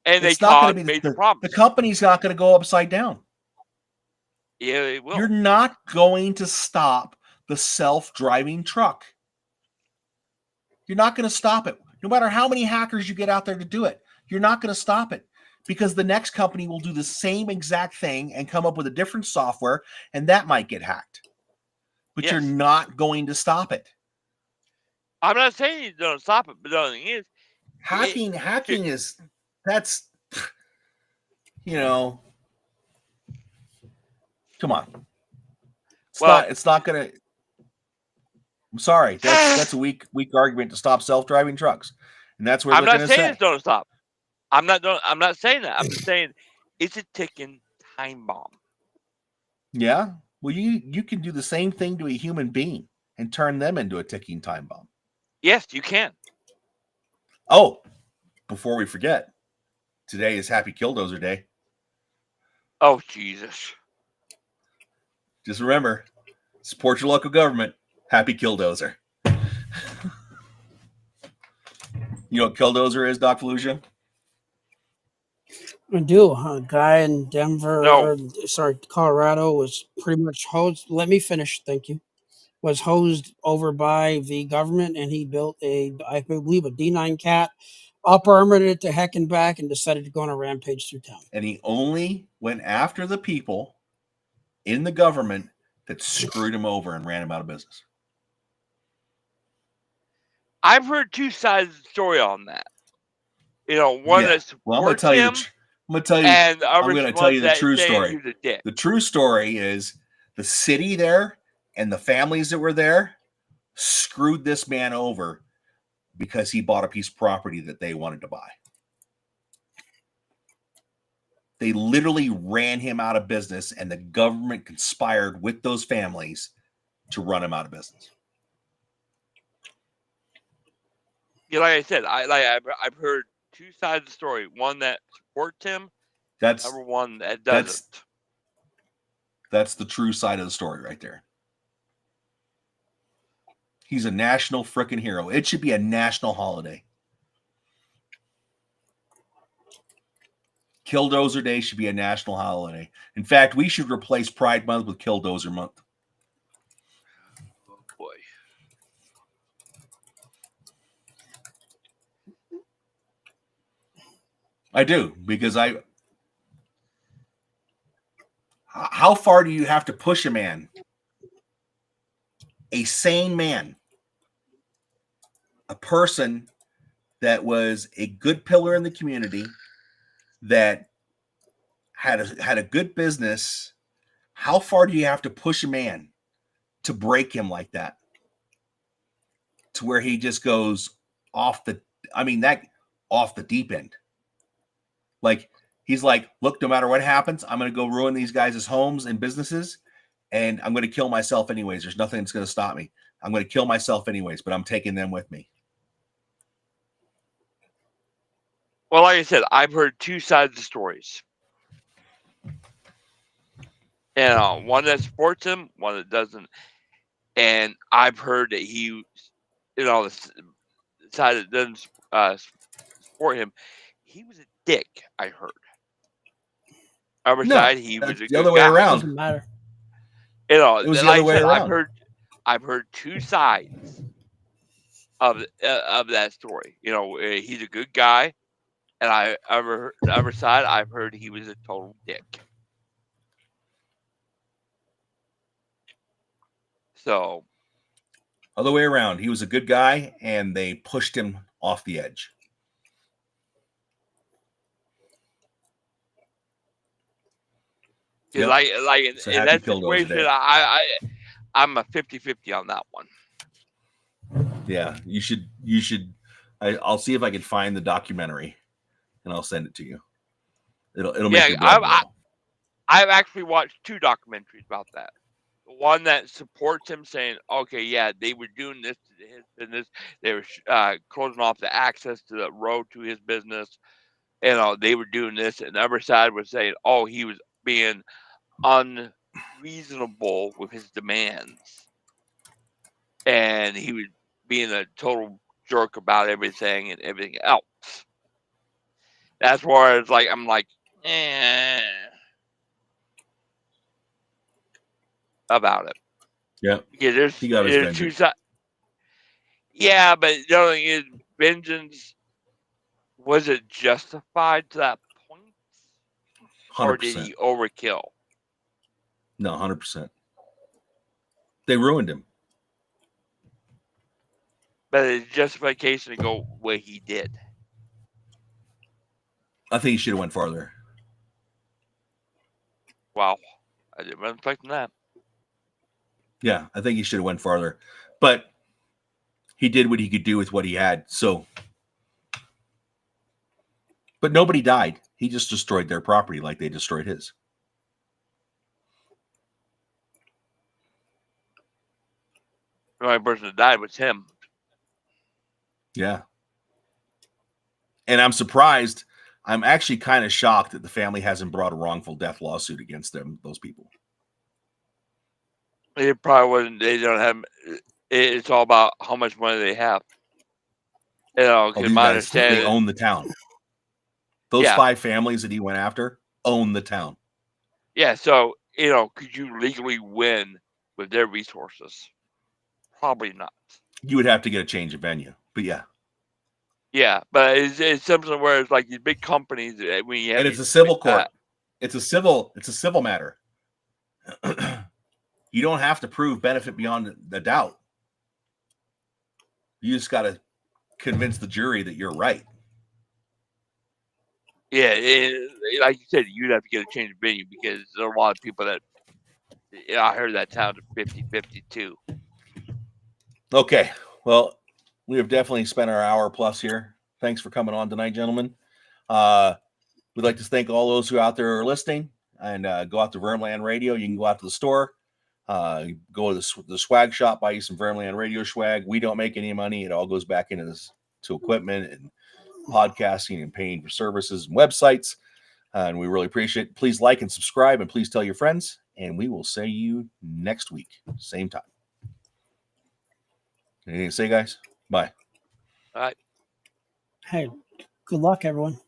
And they caused major problems. The company's not going to go upside down. Yeah, it will. You're not going to stop the self-driving truck. You're not going to stop it. No matter how many hackers you get out there to do it, you're not going to stop it, because the next company will do the same exact thing and come up with a different software, and that might get hacked. But you're not going to stop it. I'm not saying you don't stop it, but the other thing is, hacking is, that's, come on. It's not going to. I'm sorry. That's a weak argument to stop self-driving trucks, and that's where I'm not saying it's don't stop. I'm not saying that. I'm just saying it's a ticking time bomb. Yeah. Well, you can do the same thing to a human being and turn them into a ticking time bomb. Yes, you can. Oh, before we forget, today is Happy Killdozer Day. Oh, Jesus. Just remember, support your local government. Happy Killdozer. You know what Killdozer is, Doc Felucia? I do. A guy in Colorado was pretty much hosed. Let me finish. Thank you. Was hosed over by the government, and he built I believe, a D9 cat, up-armored it to heck and back, and decided to go on a rampage through town. And he only went after the people in the government that screwed him over and ran him out of business. I've heard two sides of the story on that. One that's I'm going to tell you the true story. The true story is the city there and the families that were there screwed this man over because he bought a piece of property that they wanted to buy. They literally ran him out of business, and the government conspired with those families to run him out of business. Yeah, like I said, I've heard two sides of the story. One that supports him. That's number one that doesn't. That's the true side of the story right there. He's a national freaking hero. It should be a national holiday. Killdozer Day should be a national holiday. In fact, we should replace Pride Month with Killdozer Month. Oh, boy. I do, because how far do you have to push a man? A sane man. A person that was a good pillar in the community, that had a good business. How far do you have to push a man to break him like that? To where he just goes off the deep end. Like, he's like, look, no matter what happens, I'm going to go ruin these guys' homes and businesses, and I'm going to kill myself anyways. There's nothing that's going to stop me. I'm going to kill myself anyways, but I'm taking them with me. Well, like I said, I've heard two sides of the stories. One that supports him, one that doesn't. And I've heard that he, the side that doesn't support him, he was a dick, I heard. Other side, he was a good the other way guy. around. Doesn't matter. It was the other way around. I've heard two sides of that story. He's a good guy. And the other side, I've heard he was a total dick. So, Other way around. He was a good guy, and they pushed him off the edge. Yep. Like in that situation, I'm a 50-50 on that one. Yeah, you should. I'll see if I can find the documentary, and I'll send it to you. It'll make your blood boil. I've actually watched 2 documentaries about that. The one that supports him, saying, "Okay, yeah, they were doing this to his business. They were closing off the access to the road to his business. They were doing this." And the other side was saying, "Oh, he was being unreasonable with his demands, and he was being a total jerk about everything and everything else." That's where it's like I'm like, about it. Yeah, because there's 2 sides. Yeah, but the other thing is, vengeance, was it justified to that point, 100%. Or did he overkill? No, 100%. They ruined him. But it's justification to go what he did. I think he should have went farther. Wow, I didn't expect that. Yeah, I think he should have went farther, but he did what he could do with what he had. So, but nobody died. He just destroyed their property like they destroyed his. The only person that died was him. Yeah. And I'm surprised. I'm actually kind of shocked that the family hasn't brought a wrongful death lawsuit against those people. It probably wasn't. They don't have. It's all about how much money they have. These guys, they own the town. Those 5 families that he went after own the town. Yeah, so could you legally win with their resources? Probably not. You would have to get a change of venue, but yeah. Yeah, but it's something where it's like these big companies. When you have and it's a civil court. It's a civil matter. You don't have to prove benefit beyond the doubt. You just got to convince the jury that you're right. Yeah, like you said, you'd have to get a change of venue because there are a lot of people that. I heard that town to 50-50 too. Okay, well, we have definitely spent our hour plus here. Thanks for coming on tonight, gentlemen. We'd like to thank all those who out there are listening, and go out to Vermland Radio. You can go out to the store, go to the swag shop, buy you some Vermland Radio swag. We don't make any money. It all goes back into to equipment and podcasting and paying for services and websites. And we really appreciate it. Please like and subscribe, and please tell your friends. And we will see you next week, same time. Anything to say, guys? Bye. All right. Hey, good luck, everyone.